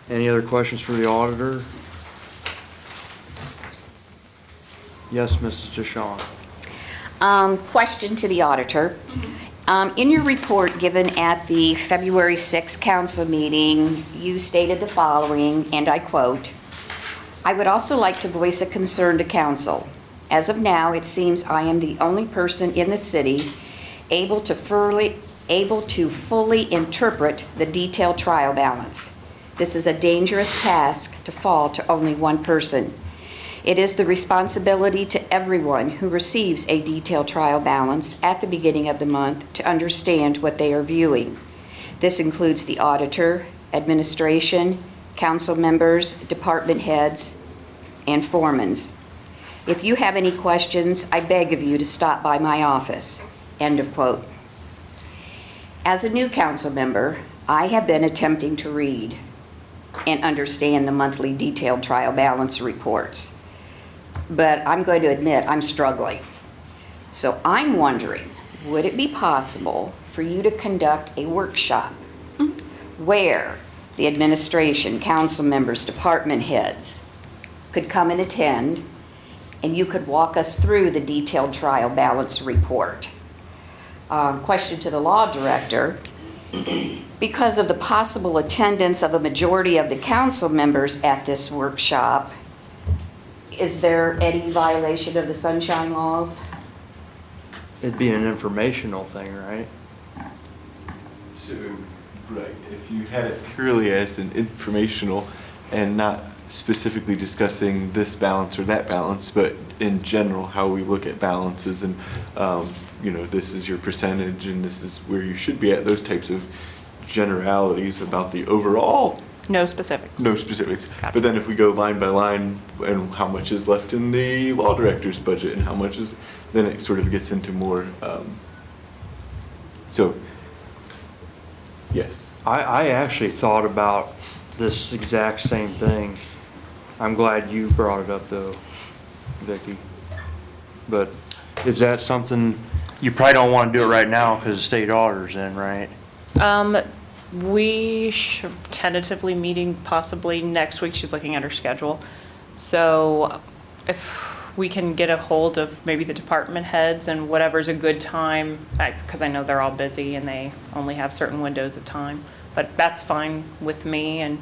Any other questions for the auditor? Yes, Mrs. DeShawn. Question to the auditor. In your report given at the February 6th council meeting, you stated the following, and I quote, "I would also like to voice a concern to council. As of now, it seems I am the only person in the city able to fully interpret the detailed trial balance. This is a dangerous task to fall to only one person. It is the responsibility to everyone who receives a detailed trial balance at the beginning of the month to understand what they are viewing. This includes the auditor, administration, council members, department heads, and foremans. If you have any questions, I beg of you to stop by my office." End of quote. As a new council member, I have been attempting to read and understand the monthly detailed trial balance reports, but I'm going to admit I'm struggling. So I'm wondering, would it be possible for you to conduct a workshop where the administration, council members, department heads could come and attend, and you could walk us through the detailed trial balance report? Question to the law director. Because of the possible attendance of a majority of the council members at this workshop, is there any violation of the sunshine laws? It'd be an informational thing, right? So, right, if you had it purely as an informational and not specifically discussing this balance or that balance, but in general, how we look at balances and, this is your percentage and this is where you should be at, those types of generalities about the overall. No specifics. No specifics. Copy. But then if we go line by line and how much is left in the law director's budget and how much is, then it sort of gets into more, so, yes. I actually thought about this exact same thing. I'm glad you brought it up though, Vicki. But is that something, you probably don't want to do it right now because the state auditor's in, right? We should tentatively meeting possibly next week. She's looking at her schedule. So if we can get a hold of maybe the department heads and whatever's a good time, because I know they're all busy and they only have certain windows of time. But that's fine with me, and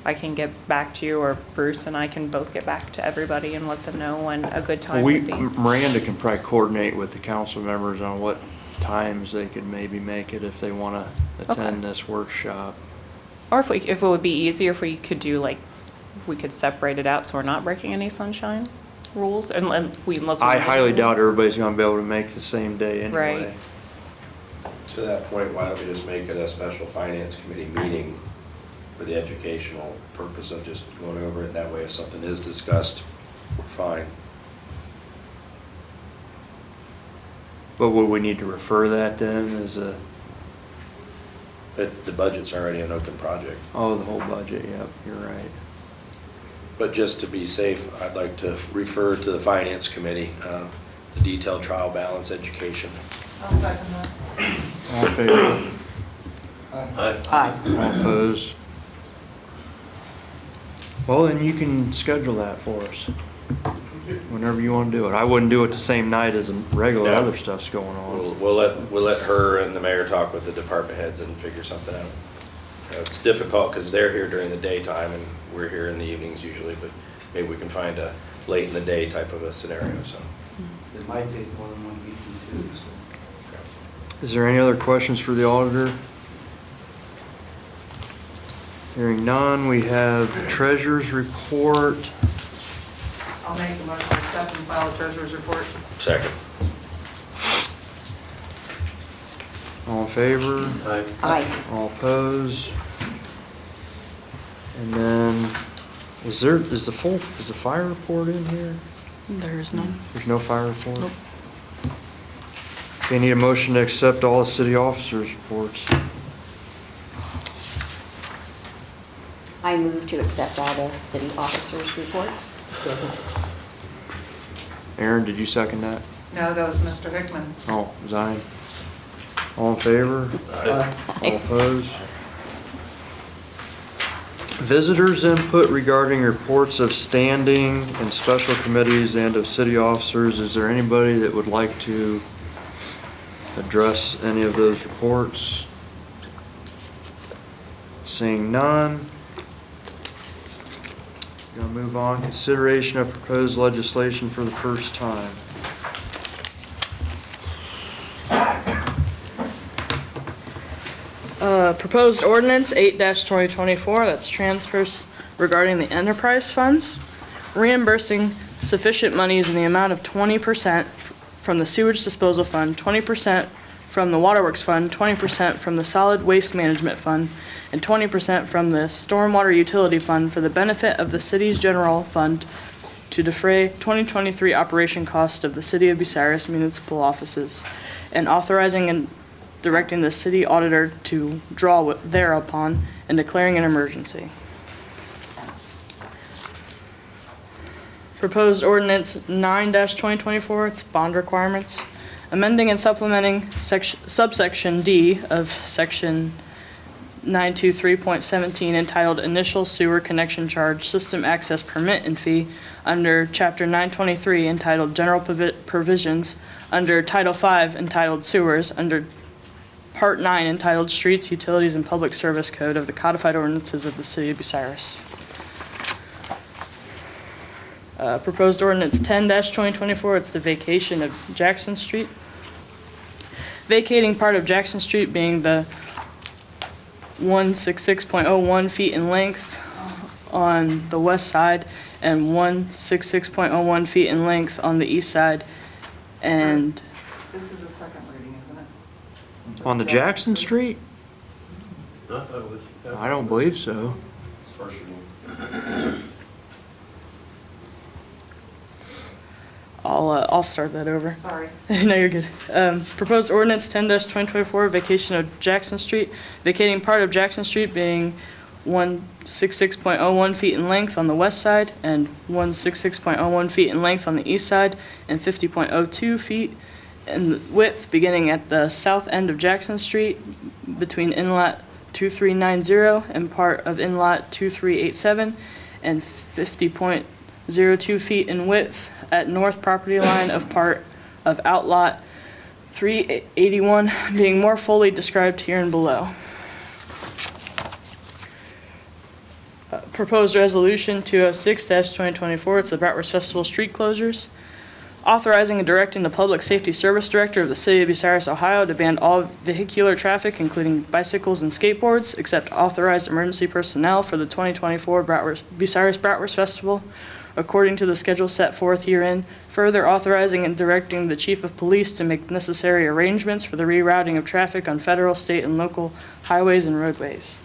I can get back to you, or Bruce and I can both get back to everybody and let them know when a good time would be. Miranda can probably coordinate with the council members on what times they could maybe make it if they want to attend this workshop. Or if it would be easier if we could do we could separate it out so we're not breaking any sunshine rules. Unless we I highly doubt everybody's going to be able to make the same day anyway. Right. To that point, why don't we just make it a special finance committee meeting for the educational purpose of just going over it? That way, if something is discussed, we're fine. But would we need to refer that then as a... But the budget's already an open project. Oh, the whole budget, yep, you're right. But just to be safe, I'd like to refer to the finance committee, the detailed trial balance education. I'll second that. All in favor? Aye. All opposed? Well, then you can schedule that for us whenever you want to do it. I wouldn't do it the same night as the regular No. other stuff's going on. We'll let her and the mayor talk with the department heads and figure something out. It's difficult because they're here during the daytime and we're here in the evenings usually, but maybe we can find a late in the day type of a scenario, so. It might take more than one meeting too, so. Is there any other questions for the auditor? Hearing none, we have treasurer's report. I'll make the motion to accept and file the treasurer's report. Second. All in favor? Aye. All opposed? And then, is the fire report in here? There is none. There's no fire report? Nope. Okay, need a motion to accept all the city officers' reports. I move to accept all the city officers' reports. Aaron, did you second that? No, that was Mr. Hickman. Oh, Zion. All in favor? All opposed? Visitors' input regarding reports of standing and special committees and of city officers. Is there anybody that would like to address any of those reports? Seeing none. Gonna move on. Consideration of proposed legislation for the first time. Proposed ordinance 8-2024, that's transfers regarding the enterprise funds, reimbursing sufficient monies in the amount of 20% from the sewage disposal fund, 20% from the waterworks fund, 20% from the solid waste management fund, and 20% from the stormwater utility fund for the benefit of the city's general fund to defray 2023 operation cost of the City of Bucyrus municipal offices, and authorizing and directing the city auditor to draw thereupon and declaring an emergency. Proposed ordinance 9-2024, it's bond requirements, amending and supplementing subsection D of section 923.17 entitled Initial Sewer Connection Charge System Access Permit and Fee under Chapter 923 entitled General Provisions, under Title V entitled Sewers, under Part 9 entitled Streets, Utilities, and Public Service Code of the Codified Ordinances of the City of Bucyrus. Proposed ordinance 10-2024, it's the vacation of Jackson Street. Vacating part of Jackson Street being the 166.01 feet in length on the west side and 166.01 feet in length on the east side. And This is a second reading, isn't it? On the Jackson Street? I thought it was. I don't believe so. First reading. I'll start that over. Sorry. No, you're good. Proposed ordinance 10-2024, vacation of Jackson Street, vacating part of Jackson Street being 166.01 feet in length on the west side and 166.01 feet in length on the east side and 50.02 feet in width beginning at the south end of Jackson Street between inlet 2390 and part of inlet 2387 and 50.02 feet in width at north property line of part of outlot 381 being more fully described here and below. Proposed resolution 206-2024, it's the Bratwurst Festival street closures. Authorizing and directing the Public Safety Service Director of the City of Bucyrus, Ohio to ban all vehicular traffic, including bicycles and skateboards, except authorized emergency personnel for the 2024 Bucyrus Bratwurst Festival, according to the schedule set forth herein, further authorizing and directing the Chief of Police to make necessary arrangements for the rerouting of traffic on federal, state, and local highways and roadways.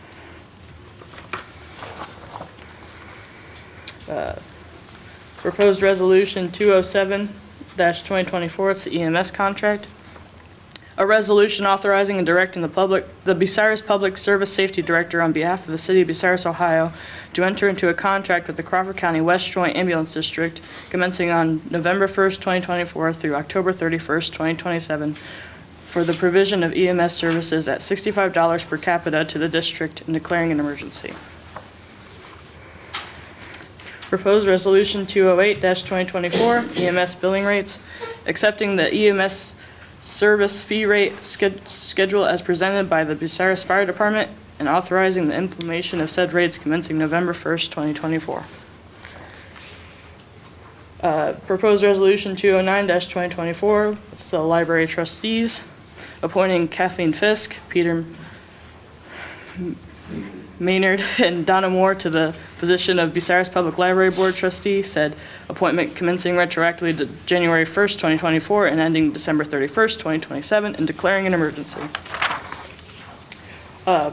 Proposed resolution 207-2024, it's the EMS contract. A resolution authorizing and directing the Bucyrus Public Service Safety Director on behalf of the City of Bucyrus, Ohio, to enter into a contract with the Crawford County West Joint Ambulance District commencing on November 1st, 2024 through October 31st, 2027 for the provision of EMS services at $65 per capita to the district and declaring an emergency. Proposed resolution 208-2024, EMS billing rates, accepting the EMS service fee rate schedule as presented by the Bucyrus Fire Department and authorizing the implementation of said rates commencing November 1st, 2024. Proposed resolution 209-2024, it's the library trustees, appointing Kathleen Fisk, Peter Maynard and Donna Moore to the position of Bucyrus Public Library Board Trustee, said appointment commencing retroactively to January 1st, 2024 and ending December 31st, 2027, and declaring an emergency.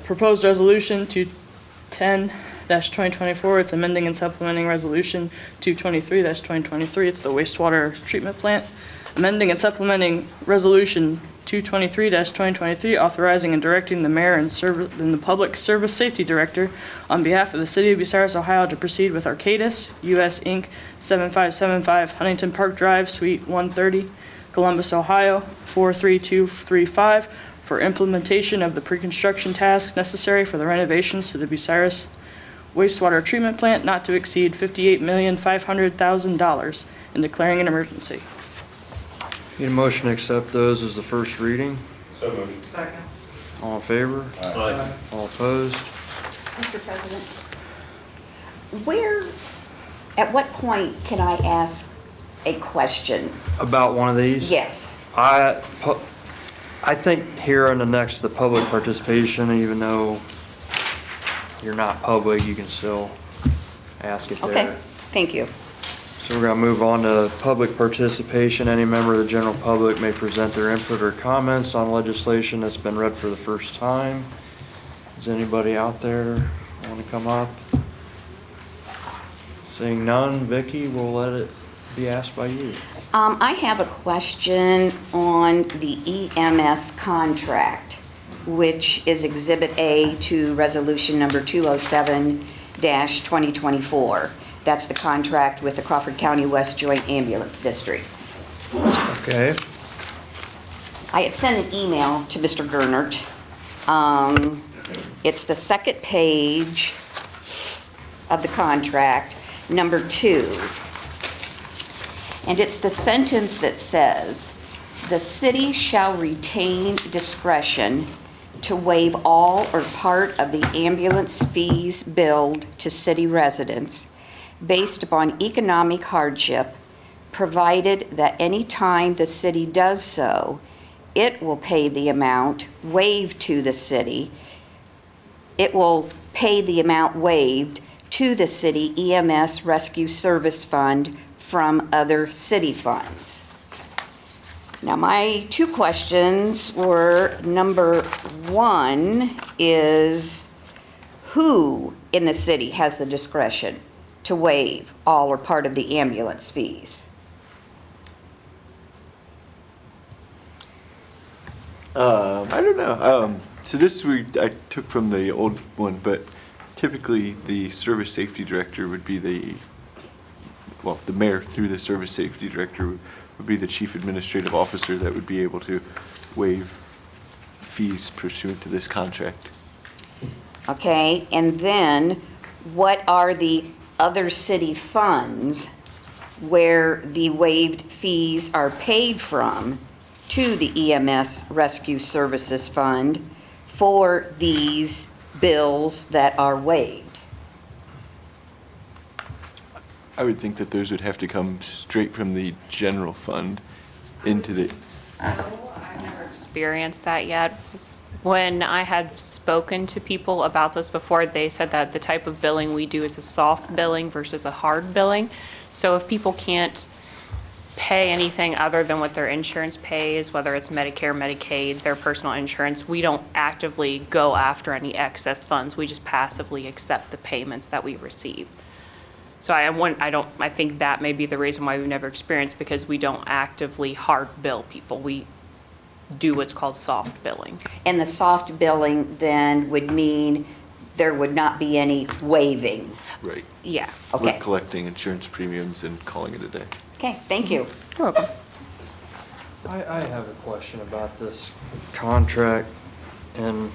Proposed resolution 210-2024, it's amending and supplementing resolution 223-2023, it's the wastewater treatment plant. Amending and supplementing resolution 223-2023, authorizing and directing the mayor and the public service safety director on behalf of the city of Bucyrus, Ohio, to proceed with Arcadis US Inc. 7575 Huntington Park Drive, Suite 130, Columbus, Ohio 43235, for implementation of the pre-construction tasks necessary for the renovations to the Bucyrus wastewater treatment plant not to exceed $58,500,000 and declaring an emergency. Need a motion to accept those as the first reading? So moved. Second. All in favor? Aye. All opposed? Mr. President, at what point can I ask a question? About one of these? Yes. I think here in the public participation, even though you're not public, you can still ask it there. Okay, thank you. So we're going to move on to public participation. Any member of the general public may present their input or comments on legislation that's been read for the first time. Is anybody out there want to come up? Seeing none, Vicki, we'll let it be asked by you. I have a question on the EMS contract, which is Exhibit A to Resolution Number 207-2024. That's the contract with the Crawford County West Joint Ambulance District. Okay. I had sent an email to Mr. Gernert. It's the second page of the contract, number 2. And it's the sentence that says, "The city shall retain discretion to waive all or part of the ambulance fees billed to city residents based upon economic hardship, provided that any time the city does so, it will pay the amount waived to the city. It will pay the amount waived to the city EMS Rescue Service Fund from other city funds." Now, my two questions were, number 1 is, who in the city has the discretion to waive all or part of the ambulance fees? I don't know. So this I took from the old one, but typically the service safety director would be the mayor through the service safety director would be the chief administrative officer that would be able to waive fees pursuant to this contract. Okay, and then what are the other city funds where the waived fees are paid from to the EMS Rescue Services Fund for these bills that are waived? I would think that those would have to come straight from the general fund into the. I've never experienced that yet. When I had spoken to people about this before, they said that the type of billing we do is a soft billing versus a hard billing. So if people can't pay anything other than what their insurance pays, whether it's Medicare, Medicaid, their personal insurance, we don't actively go after any excess funds. We just passively accept the payments that we receive. So I think that may be the reason why we've never experienced, because we don't actively hard bill people. We do what's called soft billing. And the soft billing then would mean there would not be any waiving? Right. Yeah. Okay. We're collecting insurance premiums and calling it a day. Okay, thank you. You're welcome. I have a question about this contract, and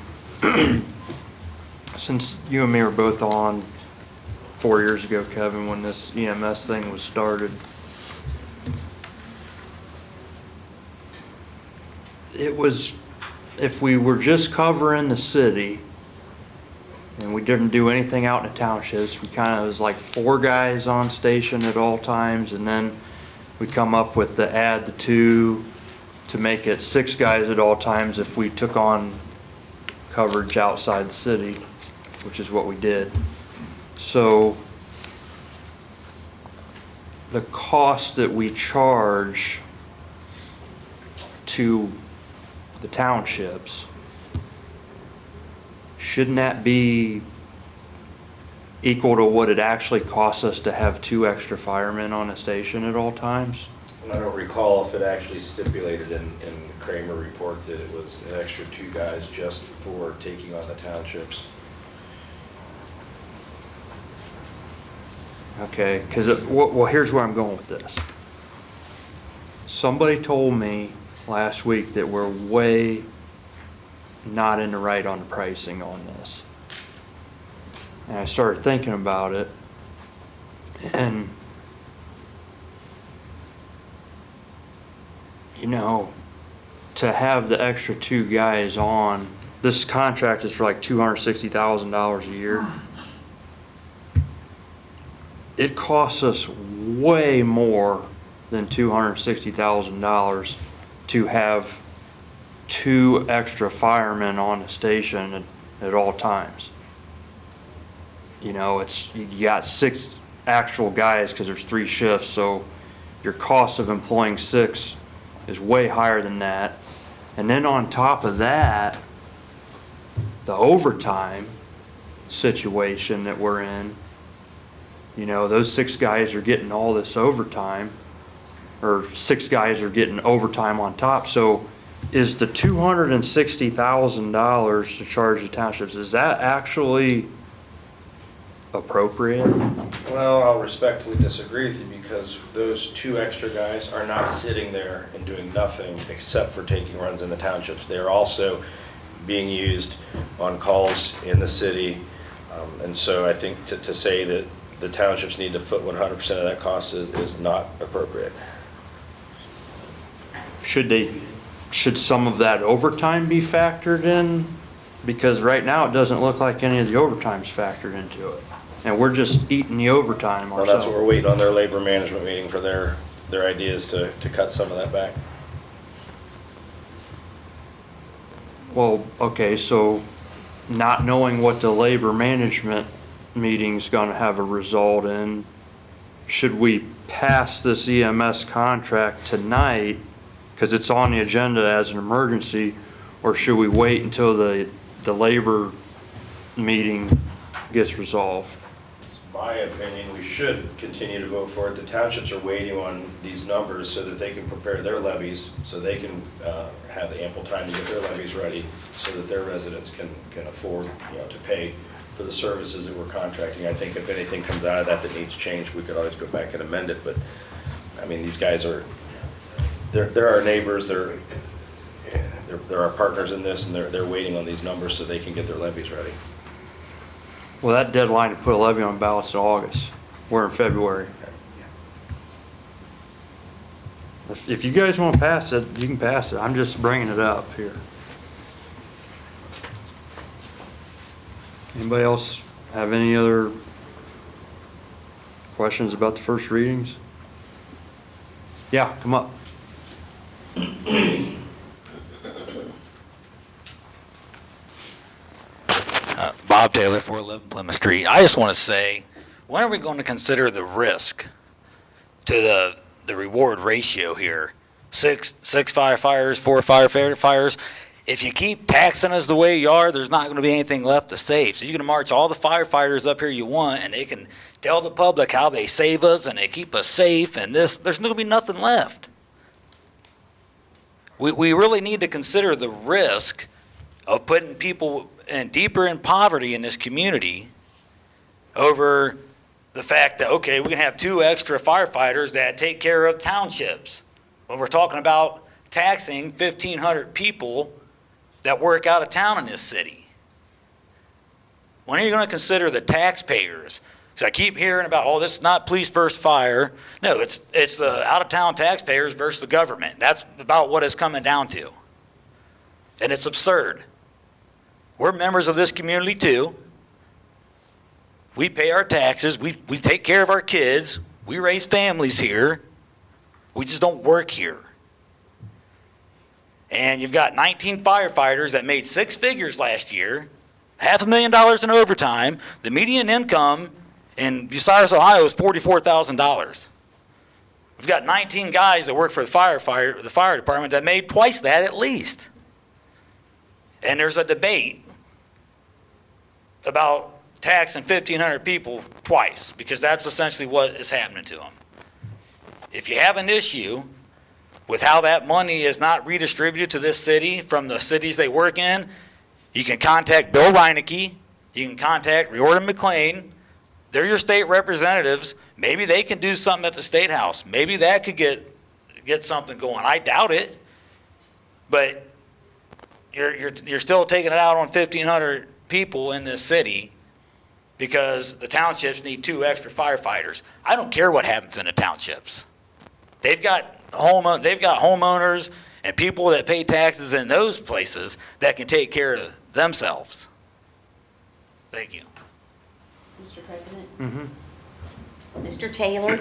since you and me were both on 4 years ago, Kevin, when this EMS thing was started, it was, if we were just covering the city and we didn't do anything out in the townships, we kind of was like 4 guys on station at all times, and then we come up with the add the 2 to make it 6 guys at all times if we took on coverage outside the city. which is what we did. So the cost that we charge to the townships, shouldn't that be equal to what it actually costs us to have 2 extra firemen on a station at all times? And I don't recall if it actually stipulated in the Kramer report that it was an extra 2 guys just for taking on the townships. Okay, because, well, here's where I'm going with this. Somebody told me last week that we're way not in the right on the pricing on this. And I started thinking about it, and you know, to have the extra 2 guys on, this contract is for like $260,000 a year. It costs us way more than $260,000 to have 2 extra firemen on the station at all times. You know, you got 6 actual guys because there's 3 shifts, so your cost of employing 6 is way higher than that. And then on top of that, the overtime situation that we're in, you know, those 6 guys are getting all this overtime, or 6 guys are getting overtime on top. So is the $260,000 to charge the townships, is that actually appropriate? Well, I'll respectfully disagree with you because those 2 extra guys are not sitting there and doing nothing except for taking runs in the townships. They're also being used on calls in the city. And so I think to say that the townships need to foot 100% of that cost is not appropriate. Should some of that overtime be factored in? Because right now it doesn't look like any of the overtime's factored into it. And we're just eating the overtime Well, ourselves. that's what we're waiting on their labor management meeting for their ideas to cut some of that back. Well, okay, so not knowing what the labor management meeting's gonna have a result in, should we pass this EMS contract tonight, because it's on the agenda as an emergency, or should we wait until the labor meeting gets resolved? My opinion, we should continue to vote for it. The townships are waiting on these numbers so that they can prepare their levies, so they can have ample time to get their levies ready, so that their residents can afford, you know, to pay for the services that we're contracting. I think if anything comes out of that needs change, we could always go back and amend it. But I mean, these guys they're our neighbors. They're our partners in this, and they're waiting on these numbers so they can get their levies ready. Well, that deadline to put a levy on ballots in August. We're in February. If you guys want to pass it, you can pass it. I'm just bringing it up here. Anybody else have any other questions about the first readings? Yeah, come up. Bob Taylor, 411 Plymouth Street. I just want to say, when are we going to consider the risk to the reward ratio here? 6 firefighters, 4 firefighters. If you keep taxing us the way you are, there's not going to be anything left to save. So you're going to march all the firefighters up here you want, and they can tell the public how they save us and they keep us safe, and there's going to be nothing left. We really need to consider the risk of putting people deeper in poverty in this community over the fact that, okay, we can have 2 extra firefighters that take care of townships. When we're talking about taxing 1,500 people that work out of town in this city. When are you going to consider the taxpayers? Because I keep hearing about, oh, this is not police versus fire. No, it's the out-of-town taxpayers versus the government. That's about what it's coming down to. And it's absurd. We're members of this community too. We pay our taxes. We take care of our kids. We raise families here. We just don't work here. And you've got 19 firefighters that made 6 figures last year $500,000 in overtime. The median income in Bucyrus, Ohio is $44,000. We've got 19 guys that work for the fire department that made twice that at least. And there's a debate about taxing 1,500 people twice, because that's essentially what is happening to them. If you have an issue with how that money is not redistributed to this city from the cities they work in, you can contact Bill Reinecke, you can contact Riordan McLean. They're your state representatives. Maybe they can do something at the State House. Maybe that could get something going. I doubt it, but you're still taking it out on 1,500 people in this city because the townships need 2 extra firefighters. I don't care what happens in the townships. They've got homeowners and people that pay taxes in those places that can take care of themselves. Thank you. Mr. President? Mm-hmm. Mr. Taylor?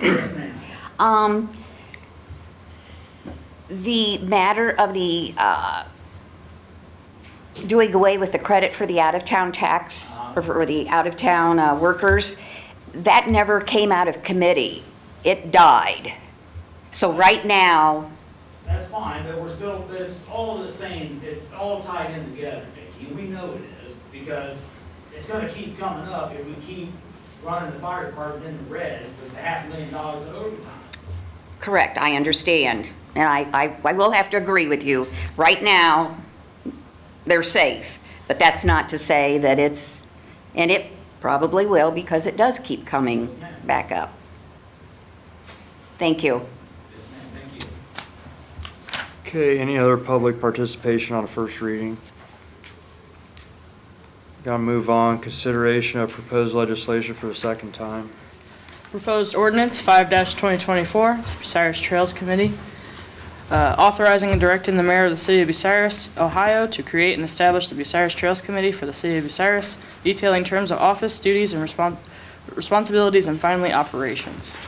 The matter of the doing away with the credit for the out-of-town tax, or for the out-of-town workers, that never came out of committee. It died. So right now, That's fine, but it's all the same, it's all tied in together, Vicki, and we know it is, because it's gonna keep coming up if we keep running the fire department in the red with $500,000 of overtime. correct, I understand. And I will have to agree with you. Right now, they're safe, but that's not to say that it's, and it probably will, because it does keep coming back up. Thank you. Yes, ma'am, thank you. Okay, any other public participation on a first reading? Got to move on. Consideration of proposed legislation for the second time. Proposed ordinance 5-2024, it's the Bucyrus Trails Committee, authorizing and directing the mayor of the city of Bucyrus, Ohio, to create and establish the Bucyrus Trails Committee for the city of Bucyrus, detailing terms of office, duties, and responsibilities, and finally, operations.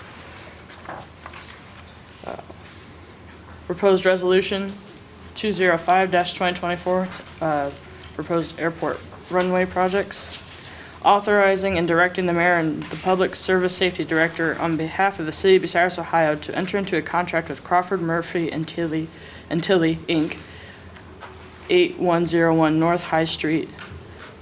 Proposed resolution 205-2024, proposed airport runway projects, authorizing and directing the mayor and the public service safety director on behalf of the city of Bucyrus, Ohio, to enter into a contract with Crawford Murphy and Tilly, Inc., 8101 North High Street,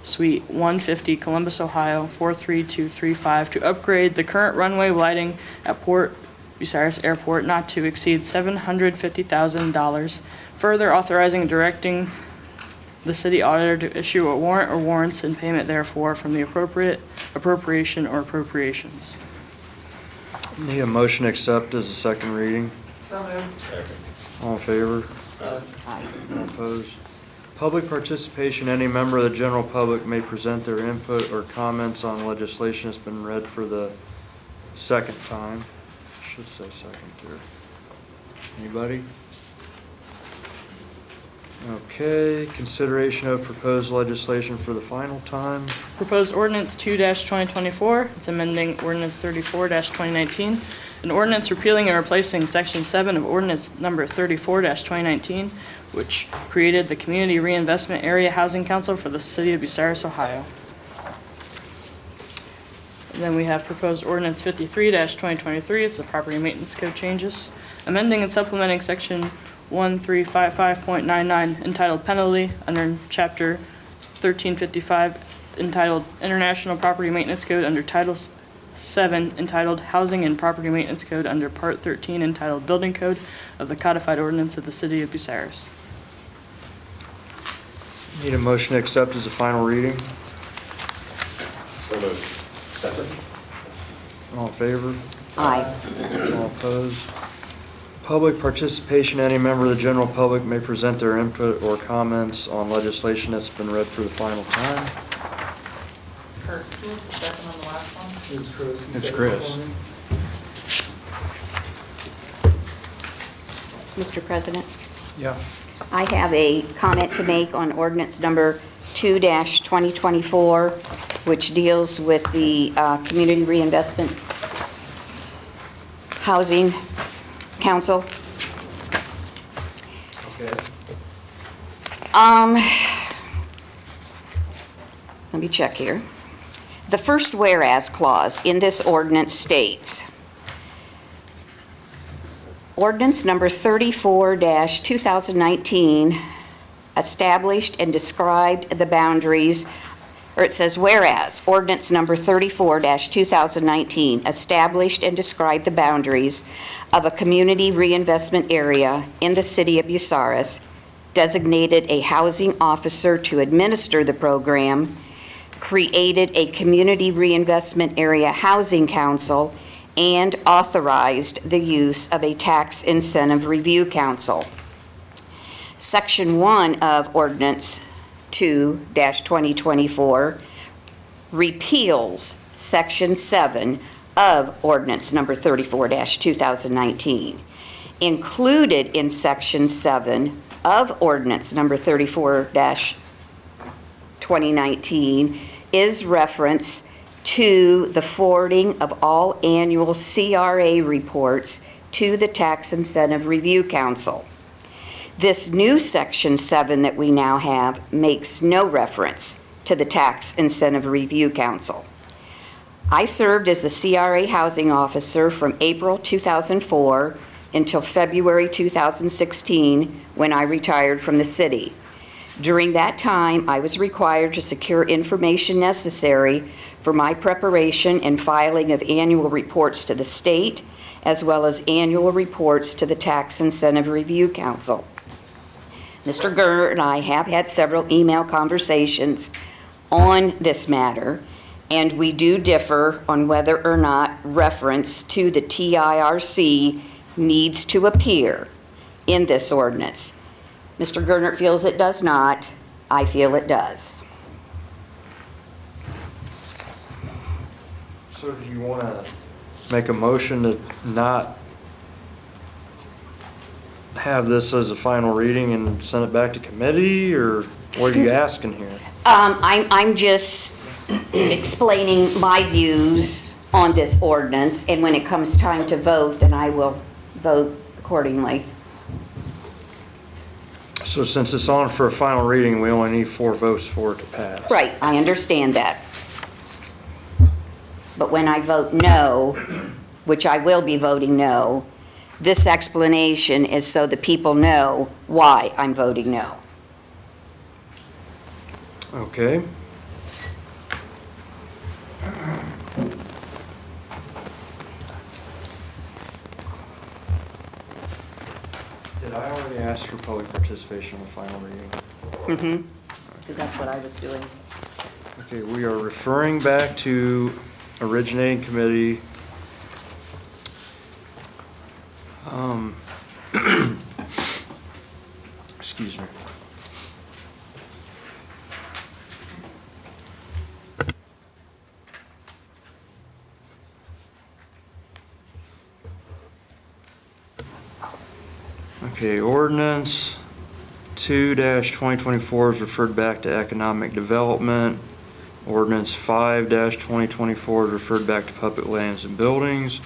Suite 150, Columbus, Ohio, 43235, to upgrade the current runway lighting at Port Bucyrus Airport not to exceed $750,000. Further authorizing and directing the city auditor to issue a warrant or warrants in payment therefore from the appropriate appropriation or appropriations. Need a motion to accept as a second reading. So moved. Second. All in favor? Aye. All opposed? Public participation. Any member of the general public may present their input or comments on legislation that's been read for the second time. Should say second there. Anybody? Okay, consideration of proposed legislation for the final time. Proposed ordinance 2-2024, it's amending ordinance 34-2019, an ordinance repealing and replacing section 7 of ordinance number 34-2019, which created the Community Reinvestment Area Housing Council for the city of Bucyrus, Ohio. And then we have proposed ordinance 53-2023, it's the property maintenance code changes, amending and supplementing section 1355.99 entitled Penalty under Chapter 1355 entitled International Property Maintenance Code under Title 7 entitled Housing and Property Maintenance Code under Part 13 entitled Building Code of the Codified Ordinance of the City of Bucyrus. Need a motion to accept as a final reading. So moved. Second. All in favor? Aye. All opposed? Public participation. Any member of the general public may present their input or comments on legislation that's been read for the final time. Kurt, who was the second on the last one? It's Chris. It's Chris. Mr. President, Yeah. I have a comment to make on ordinance number 2-2024, which deals with the Community Reinvestment Housing Council. Okay. let me check here. The first whereas clause in this ordinance states, ordinance number 34-2019 established and described the boundaries, or it says, whereas ordinance number 34-2019 established and described the boundaries of a community reinvestment area in the city of Bucyrus, designated a housing officer to administer the program, created a community reinvestment area housing council, and authorized the use of a tax incentive review council. Section 1 of Ordinance 2-2024 repeals Section 7 of Ordinance number 34-2019. Included in Section 7 of Ordinance number 34-2019 is reference to the forwarding of all annual CRA reports to the Tax Incentive Review Council. This new Section 7 that we now have makes no reference to the Tax Incentive Review Council. I served as the CRA housing officer from April 2004 until February 2016, when I retired from the city. During that time, I was required to secure information necessary for my preparation and filing of annual reports to the state, as well as annual reports to the Tax Incentive Review Council. Mr. Gerner and I have had several email conversations on this matter, and we do differ on whether or not reference to the TIRC needs to appear in this ordinance. Mr. Gerner feels it does not. I feel it does. So do you want to make a motion to not have this as a final reading and send it back to committee, or what are you asking here? I'm just explaining my views on this ordinance, and when it comes time to vote, then I will vote accordingly. So since it's on for a final reading, we only need 4 votes for it to pass. Right, I understand that. But when I vote no, which I will be voting no, this explanation is so the people know why I'm voting no. Okay. Did I already ask for public participation on the final reading? Mm-hmm, because that's what I was doing. Okay, we are referring back to Originating Committee. Excuse me. Okay, ordinance 2-2024 is referred back to Economic Development. Ordinance 5-2024 is referred back to Public Lands and Buildings.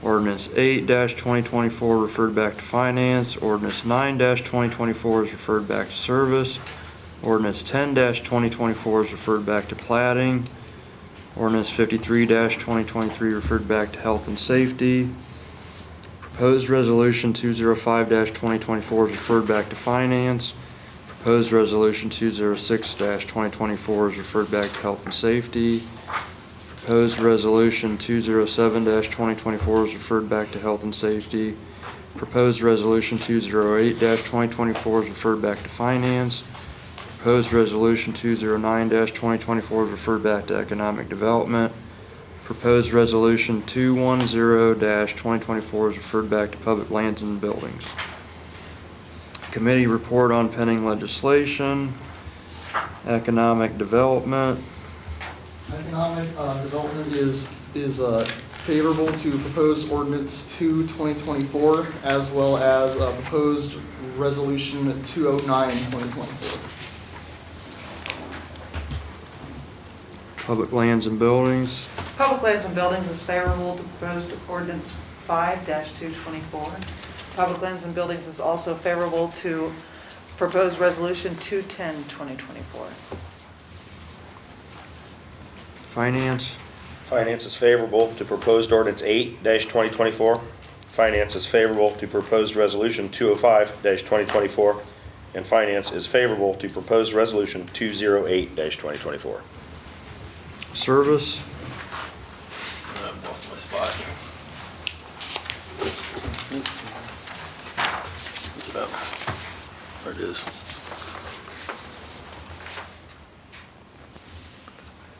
Ordinance 8-2024 referred back to Finance. Ordinance 9-2024 is referred back to Service. Ordinance 10-2024 is referred back to Plating. Ordinance 53-2023 referred back to Health and Safety. Proposed Resolution 205-2024 is referred back to Finance. Proposed Resolution 206-2024 is referred back to Health and Safety. Proposed Resolution 207-2024 is referred back to Health and Safety. Proposed Resolution 208-2024 is referred back to Finance. Proposed Resolution 209-2024 is referred back to Economic Development. Proposed Resolution 210-2024 is referred back to Public Lands and Buildings. Committee report on pending legislation. Economic Development. Economic Development is favorable to proposed ordinance 2-2024, as well as proposed resolution 209-2024. Public Lands and Buildings. Public Lands and Buildings is favorable to proposed ordinance 5-224. Public Lands and Buildings is also favorable to proposed resolution 210-2024. Finance? Finance is favorable to proposed ordinance 8-2024. Finance is favorable to proposed resolution 205-2024. And finance is favorable to proposed resolution 208-2024. Service? I've lost my spot. Look it up. There it is.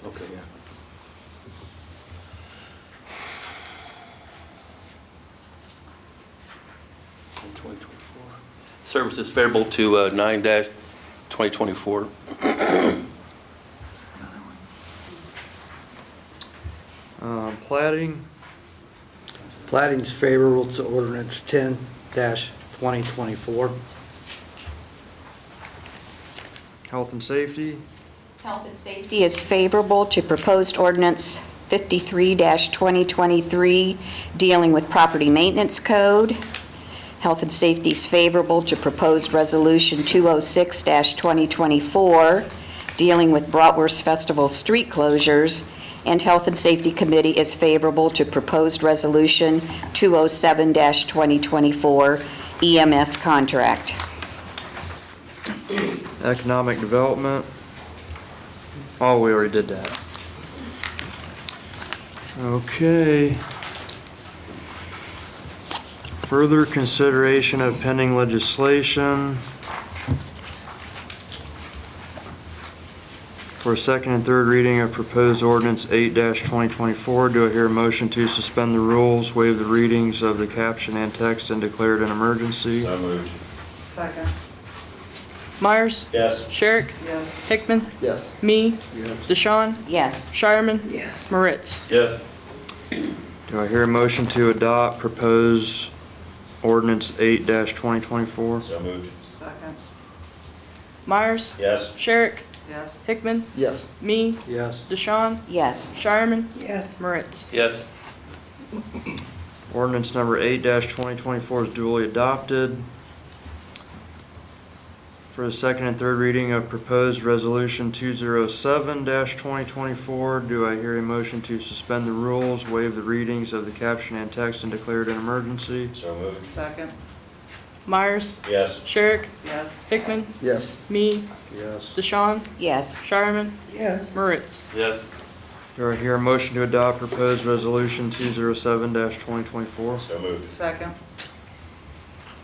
Okay, yeah. Service is favorable to 9-2024. Plating? Plating's favorable to ordinance 10-2024. Health and safety? Health and safety is favorable to proposed ordinance 53-2023, dealing with property maintenance code. Health and safety is favorable to proposed resolution 206-2024, dealing with Bratwurst Festival street closures. And Health and Safety Committee is favorable to proposed resolution 207-2024, EMS contract. Economic development? Oh, we already did that. Okay. Further consideration of pending legislation for second and third reading of proposed ordinance 8-2024. Do I hear a motion to suspend the rules, waive the readings of the caption and text, and declare it an emergency? So moved. Second. Myers? Yes. Sherrick? Yes. Hickman? Yes. Me? Yes. DeShawn? Yes. Shireman? Yes. Moritz? Yes. Do I hear a motion to adopt proposed ordinance 8-2024? So moved. Second. Myers? Yes. Sherrick? Yes. Hickman? Yes. Me? Yes. DeShawn? Yes. Shireman? Yes. Moritz? Yes. Ordinance number 8-2024 is duly adopted. For the second and third reading of proposed resolution 207-2024, do I hear a motion to suspend the rules, waive the readings of the caption and text, and declare it an emergency? So moved. Second. Myers? Yes. Sherrick? Yes. Hickman? Yes. Me? Yes. DeShawn? Yes. Shireman? Yes. Moritz? Yes. Do I hear a motion to adopt proposed resolution 207-2024? So moved. Second.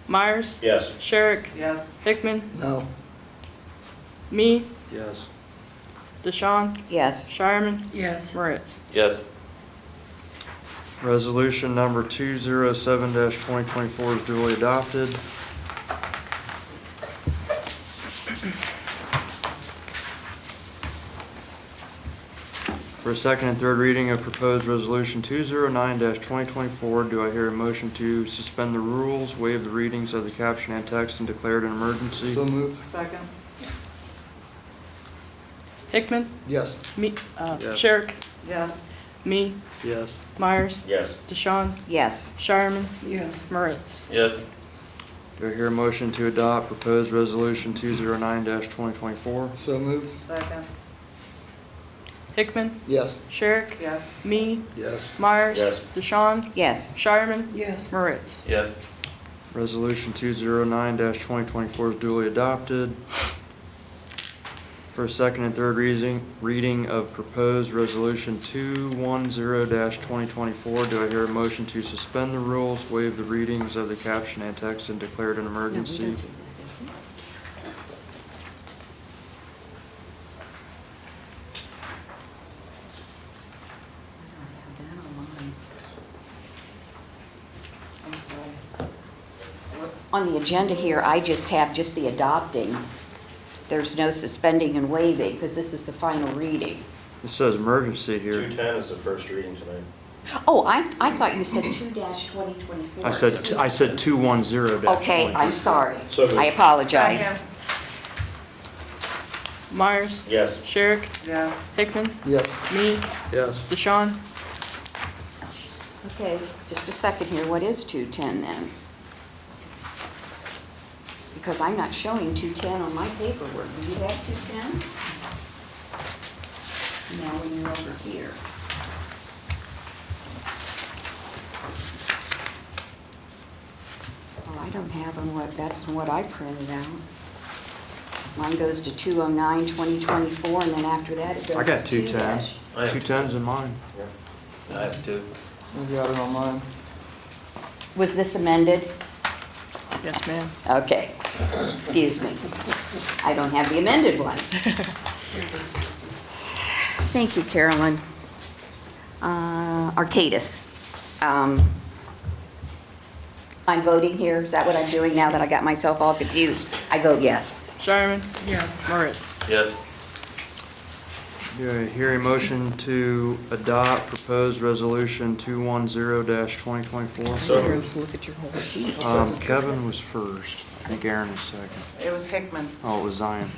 Myers? Yes. Sherrick? Yes. Hickman? No. Me? Yes. DeShawn? Yes. Shireman? Yes. Moritz? Yes. Resolution number 207-2024 is duly adopted. For a second and third reading of proposed resolution 209-2024, do I hear a motion to suspend the rules, waive the readings of the caption and text, and declare it an emergency? So moved. Second. Hickman? Yes. Me? Yes. Sherrick? Yes. Me? Yes. Myers? Yes. DeShawn? Yes. Shireman? Yes. Moritz? Yes. Do I hear a motion to adopt proposed resolution 209-2024? So moved. Second. Hickman? Yes. Sherrick? Yes. Me? Yes. Myers? Yes. DeShawn? Yes. Shireman? Yes. Moritz? Yes. Resolution 209-2024 is duly adopted. For a second and third reading of proposed resolution 210-2024, do I hear a motion to suspend the rules, waive the readings of the caption and text, and declare it an emergency? I'm sorry. On the agenda here, I just have just the adopting. There's no suspending and waiving, because this is the final reading. It says emergency here. 210 is the first reading tonight. Oh, I thought you said 2-2024. I said 210-2024. Okay, I'm sorry. So moved. I apologize. Second. Myers? Yes. Sherrick? Yes. Hickman? Yes. Me? Yes. DeShawn? Okay, just a second here. What is 210 then? Because I'm not showing 210 on my paperwork. Do you have 210? Now when you're over here. Oh, I don't have them, that's what I printed out. Mine goes to 209/2024, and then after that it goes to I got 2 210s. I have 210s in mine. I have two. I got it on mine. Was this amended? Yes, ma'am. Okay, excuse me. I don't have the amended one. Thank you, Carolyn. Arcadis. I'm voting here, is that what I'm doing now that I got myself all confused? I vote yes. Shireman? Yes. Moritz? Yes. Do I hear a motion to adopt proposed resolution 210-2024? So Look at your whole sheet. Kevin was first. I think Aaron was second. It was Hickman. Oh, it was Zion.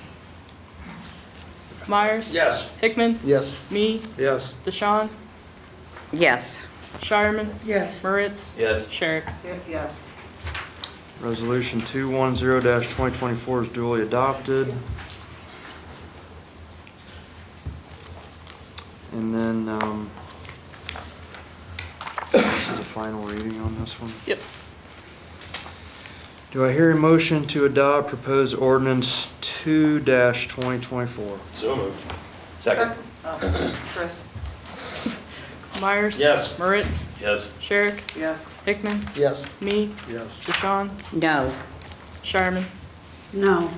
Myers? Yes. Hickman? Yes. Me? Yes. DeShawn? Yes. Shireman? Yes. Moritz? Yes. Sherrick? Yes. Resolution 210-2024 is duly adopted. And then, this is a final reading on this one. Yep. Do I hear a motion to adopt proposed ordinance 2-2024? So moved. Second. Oh, Chris? Myers? Yes. Moritz? Yes. Sherrick? Yes. Hickman? Yes. Me? Yes. DeShawn? No. Shireman? No.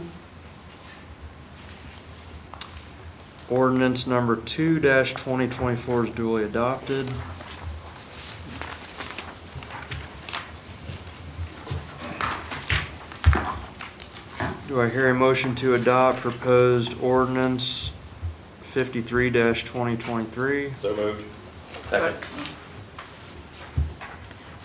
Ordinance number 2-2024 is duly adopted. Do I hear a motion to adopt proposed ordinance 53-2023? So moved. Second.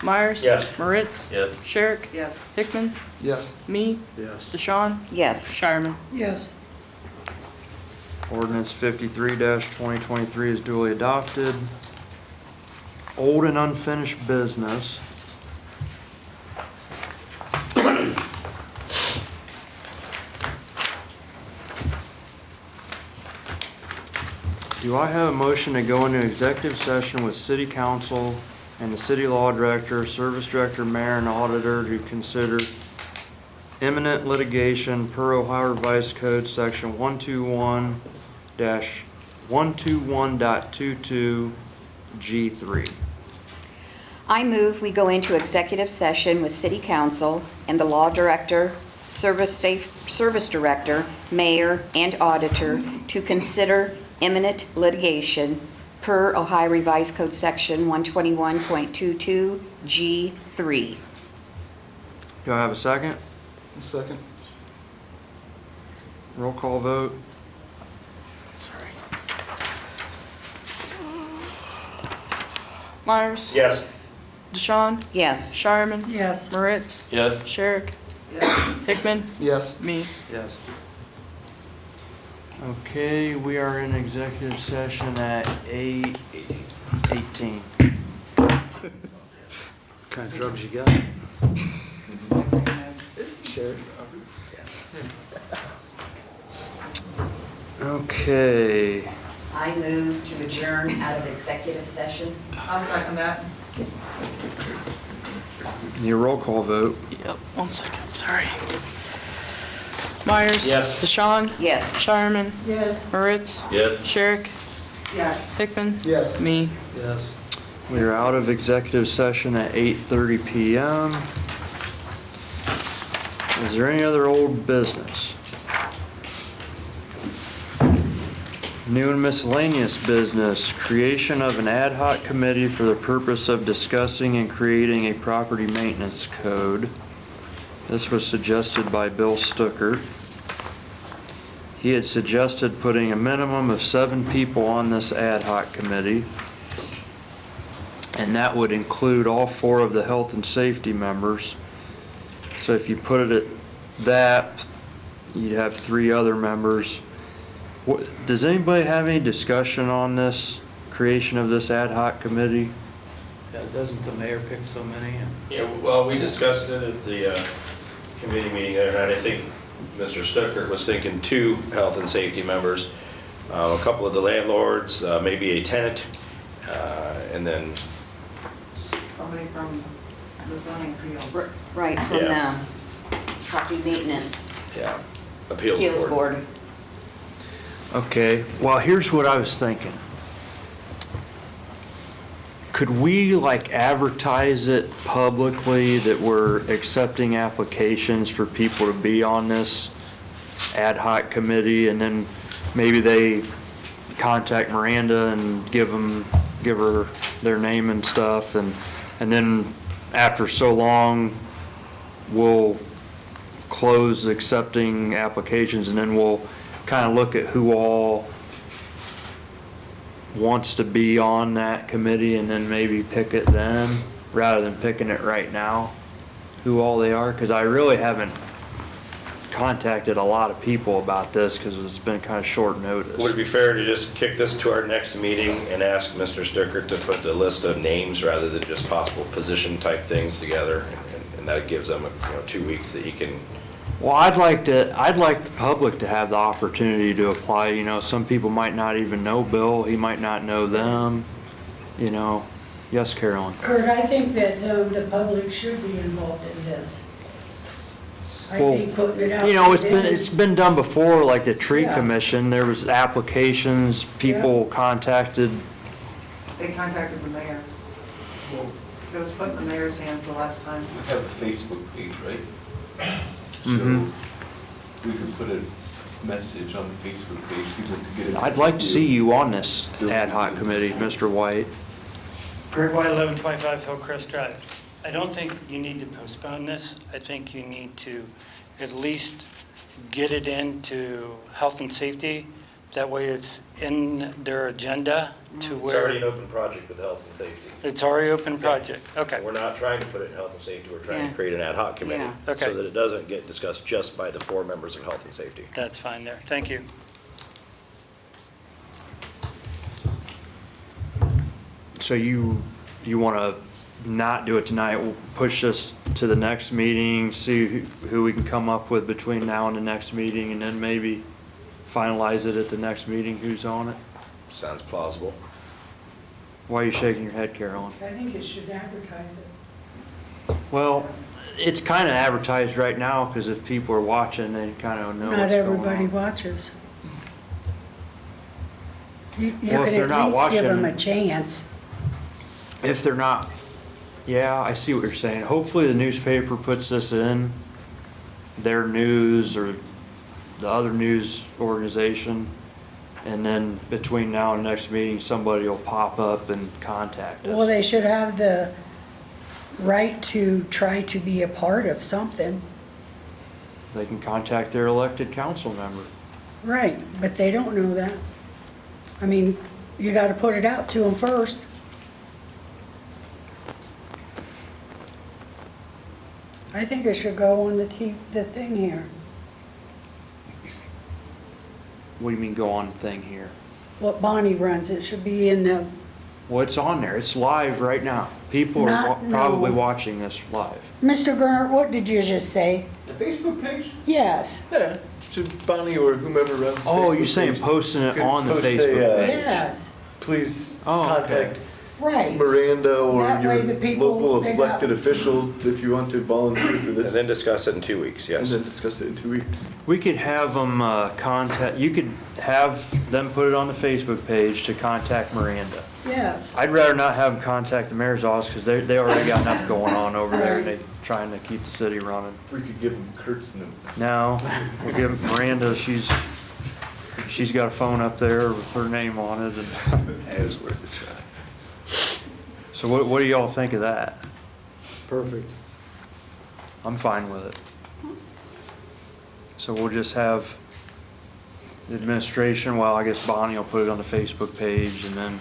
Myers? Yes. Moritz? Yes. Sherrick? Yes. Hickman? Yes. Me? Yes. DeShawn? Yes. Shireman? Yes. Ordinance 53-2023 is duly adopted. Old and unfinished business. Do I have a motion to go into executive session with city council and the city law director, service director, mayor, and auditor to consider imminent litigation per Ohio Revised Code section 121-121.22 G3? I move we go into executive session with city council and the law director, service director, mayor, and auditor to consider imminent litigation per Ohio Revised Code section 121.22 G3. Do I have a second? Second. Roll call vote. Myers? Yes. DeShawn? Yes. Shireman? Yes. Moritz? Yes. Sherrick? Yes. Hickman? Yes. Me? Yes. Okay, we are in executive session at 8:18. What kind of drugs you got? Sheriff? Okay. I move to adjourn out of executive session. I'll second that. Need a roll call vote. Yep, 1 second, sorry. Myers? Yes. DeShawn? Yes. Shireman? Yes. Moritz? Yes. Sherrick? Yes. Hickman? Yes. Me? Yes. We are out of executive session at 8:30 PM. Is there any other old business? New and miscellaneous business, creation of an ad hoc committee for the purpose of discussing and creating a property maintenance code. This was suggested by Bill Stuckert. He had suggested putting a minimum of 7 people on this ad hoc committee, and that would include all 4 of the health and safety members. So if you put it at that, you'd have 3 other members. Does anybody have any discussion on this creation of this ad hoc committee? Yeah, doesn't the mayor pick so many? Yeah, well, we discussed it at the committee meeting the other night. I think Mr. Stuckert was thinking 2 health and safety members. a couple of the landlords, maybe a tenant, and then, Somebody from the zoning appeals. Right, from Yeah. the property maintenance yeah, appeals appeals board. board. Okay, well, here's what I was thinking. Could we like advertise it publicly that we're accepting applications for people to be on this ad hoc committee, and then maybe they contact Miranda and give her their name and stuff, and then after so long, we'll close accepting applications, and then we'll kind of look at who all wants to be on that committee, and then maybe pick it then, rather than picking it right now, who all they are, because I really haven't contacted a lot of people about this, because it's been kind of short notice. Would it be fair to just kick this to our next meeting and ask Mr. Stickert to put the list of names rather than just possible position type things together? And that gives them, 2 weeks that he can. Well, I'd like the public to have the opportunity to apply. Some people might not even know Bill, he might not know them, Yes, Carolyn? Kurt, I think that the public should be involved in this. I think putting it out. It's been done before, like the tree Yeah. commission, there was applications, people contacted. They contacted the mayor. It was put in the mayor's hands the last time. We have a Facebook page, right? So Mhm. we could put a message on the Facebook page, people could get it. I'd like to see you on this ad hoc committee, Mr. White. Greg White, 1125 Hillcrest Drive. I don't think you need to postpone this. I think you need to at least get it into health and safety. That way it's in their agenda to It's where. already an open project with health and safety. It's already open project, okay. We're not trying to put it in health and safety, we're trying Yeah. to create an ad hoc committee. Yeah. Okay. So that it doesn't get discussed just by the 4 members of health and safety. That's fine there, thank you. So you want to not do it tonight, we'll push this to the next meeting, see who we can come up with between now and the next meeting, and then maybe finalize it at the next meeting, who's on it? Sounds plausible. Why are you shaking your head, Carolyn? I think it should advertise it. Well, it's kind of advertised right now, because if people are watching, they kind of know what's Not going everybody on. watches. You Well, if can they're at not least give them a watching- chance. If they're not, yeah, I see what you're saying. Hopefully the newspaper puts this in their news or the other news organization, and then between now and next meeting, somebody will pop up and contact us. Well, they should have the right to try to be a part of something. They can contact their elected council member. Right, but they don't know that. I mean, you gotta put it out to them first. I think it should go on the thing here. What do you mean go on thing here? What Bonnie runs, it should be in the, Well, it's on there. It's live right now. People are Not- probably no. watching this live. Mr. Gernert, what did you just say? The Facebook page? Yes, Yeah, to Bonnie or whomever runs the Oh, Facebook you're saying page. posting it Could on the post a, Facebook page? yes, Please Oh, okay. contact right. Miranda or That your way the people, local they got- elected official if you want to volunteer for And this. then discuss it in 2 weeks, And yes. then discuss it in 2 weeks. We could have them you could have them put it on the Facebook page to contact Miranda. Yes, I'd rather not have them contact the mayor's office, because they already got enough going on over there. They trying to keep the city running. We could give them Kurt's number. Now, we'll give Miranda, she's got a phone up there with her name on it. And It was worth a try. so what do y'all think of that? Perfect. I'm fine with it. So we'll just have the administration, well, I guess Bonnie will put it on the Facebook page, and then,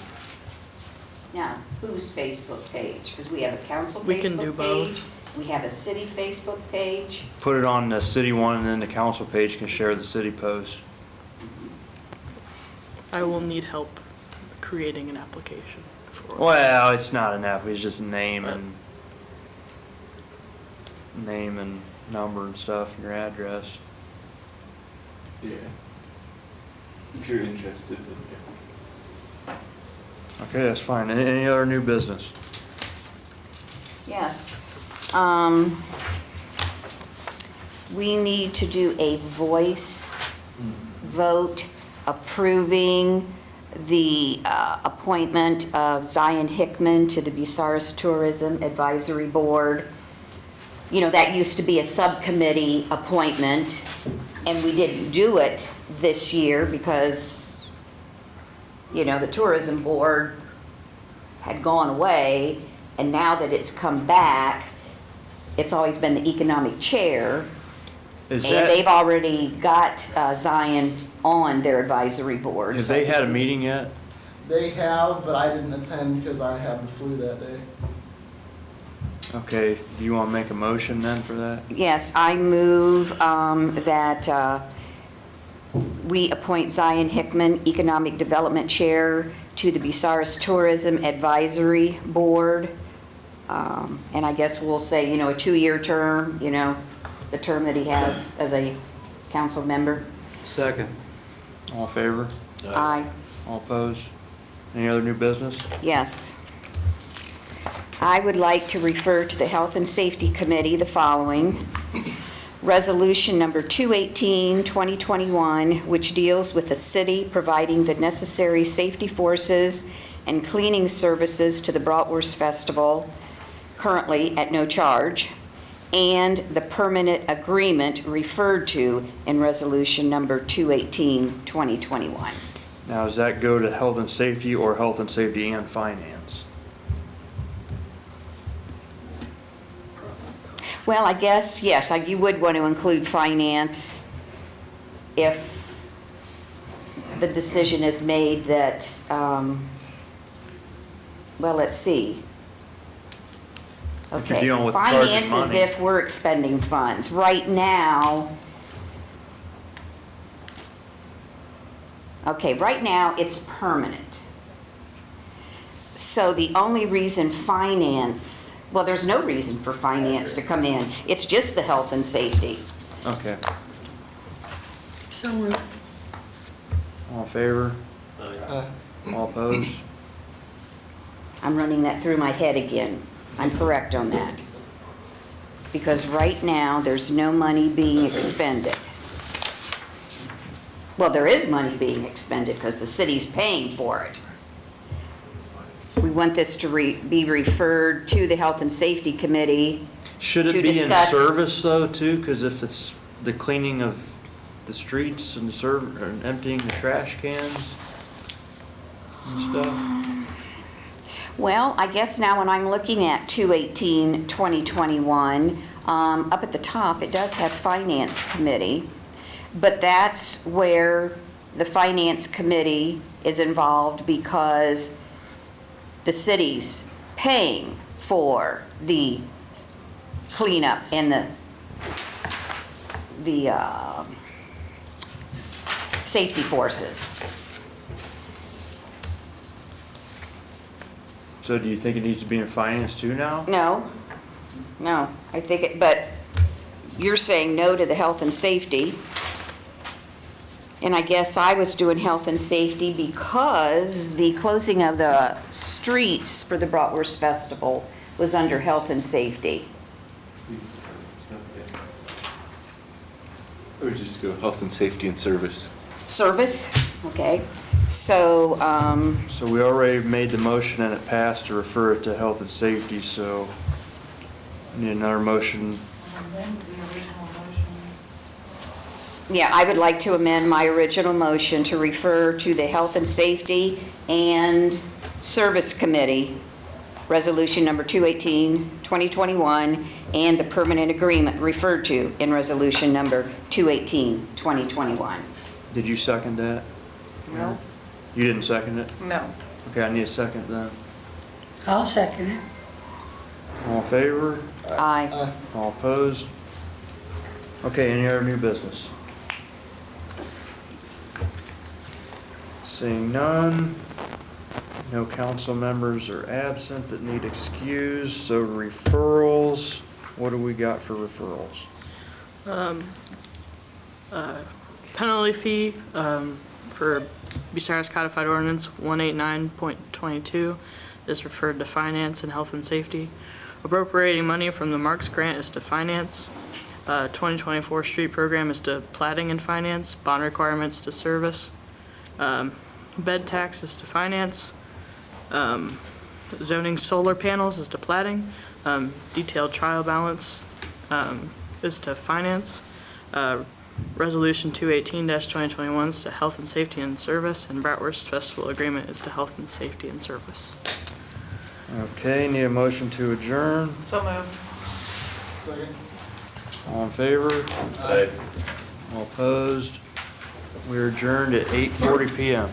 Now, whose Facebook page? Because we have a council We can do Facebook both. page, we have a city Facebook page. put it on the city one, and then the council page can share the city post. I will need help creating an application for. Well, it's not an app, it's just name and number and stuff, and your address. Yeah. if you're interested. Okay, that's fine. Any other new business? Yes. We need to do a voice vote approving the appointment of Zion Hickman to the Bucyrus Tourism Advisory Board. You know, that used to be a subcommittee appointment, and we didn't do it this year because, you know, the tourism board had gone away, and now that it's come back, it's always been the economic chair. And they've already got Zion on their advisory board. Have they had a meeting yet? They have, but I didn't attend because I had the flu that day. Okay, do you want to make a motion then for that? Yes, I move that we appoint Zion Hickman, Economic Development Chair, to the Bucyrus Tourism Advisory Board. And I guess we'll say, you know, a 2-year term, you know, the term that he has as a council member. Second. All in favor? Aye. All opposed? Any other new business? Yes. I would like to refer to the Health and Safety Committee the following. Resolution number 218, 2021, which deals with the city providing the necessary safety forces and cleaning services to the Bratwurst Festival, currently at no charge, and the permanent agreement referred to in resolution number 218, 2021. Now, does that go to health and safety or health and safety and finance? Well, I guess, yes, you would want to include finance if the decision is made that, well, let's see. If you're Okay, dealing with charging finance is money. if we're expending funds. Right now, it's permanent. So the only reason finance, well, there's no reason for finance to come in. It's just the health and safety. Okay. So moved. All in favor? All opposed? I'm running that through my head again. I'm correct on that. Because right now, there's no money being expended. Well, there is money being expended because the city's paying for it. We want this to be referred to the Health and Safety Committee. Should it to be in discuss- service though too? Because if it's the cleaning of the streets and and emptying the trash cans and stuff? Well, I guess now when I'm looking at 218, 2021, up at the top, it does have Finance Committee, but that's where the Finance Committee is involved because the city's paying for the cleanup and the safety forces. So do you think it needs to be in finance too now? No, I think it, but you're saying no to the health and safety. And I guess I was doing health and safety because the closing of the streets for the Bratwurst Festival was under health and safety. Or just go health and safety and service. Service, okay. So, So we already made the motion and it passed to refer it to health and safety, so need another motion. yeah, I would like to amend my original motion to refer to the Health and Safety and Service Committee, Resolution number 218, 2021, and the permanent agreement referred to in Resolution number 218, 2021. Did you second that? No. You didn't second it? No. Okay, I need a second then. I'll second it. All in favor? Aye. All opposed? Okay, any other new business? Seeing none, no council members are absent that need excused, so referrals, what do we got for referrals? Penalty fee for Bucyrus Codified Ordinance 189.22 is referred to Finance and Health and Safety. Appropriating money from the Marks Grant is to Finance. 2024 Street Program is to Platting and Finance. Bond requirements to Service. Bed tax is to Finance. Zoning solar panels is to Platting. Detailed trial balance is to Finance. Resolution 218-2021 is to Health and Safety and Service, and Bratwurst Festival Agreement is to Health and Safety and Service. Okay, need a motion to adjourn. So moved. Second. All in favor? Aye. All opposed? We're adjourned at 8:40 PM.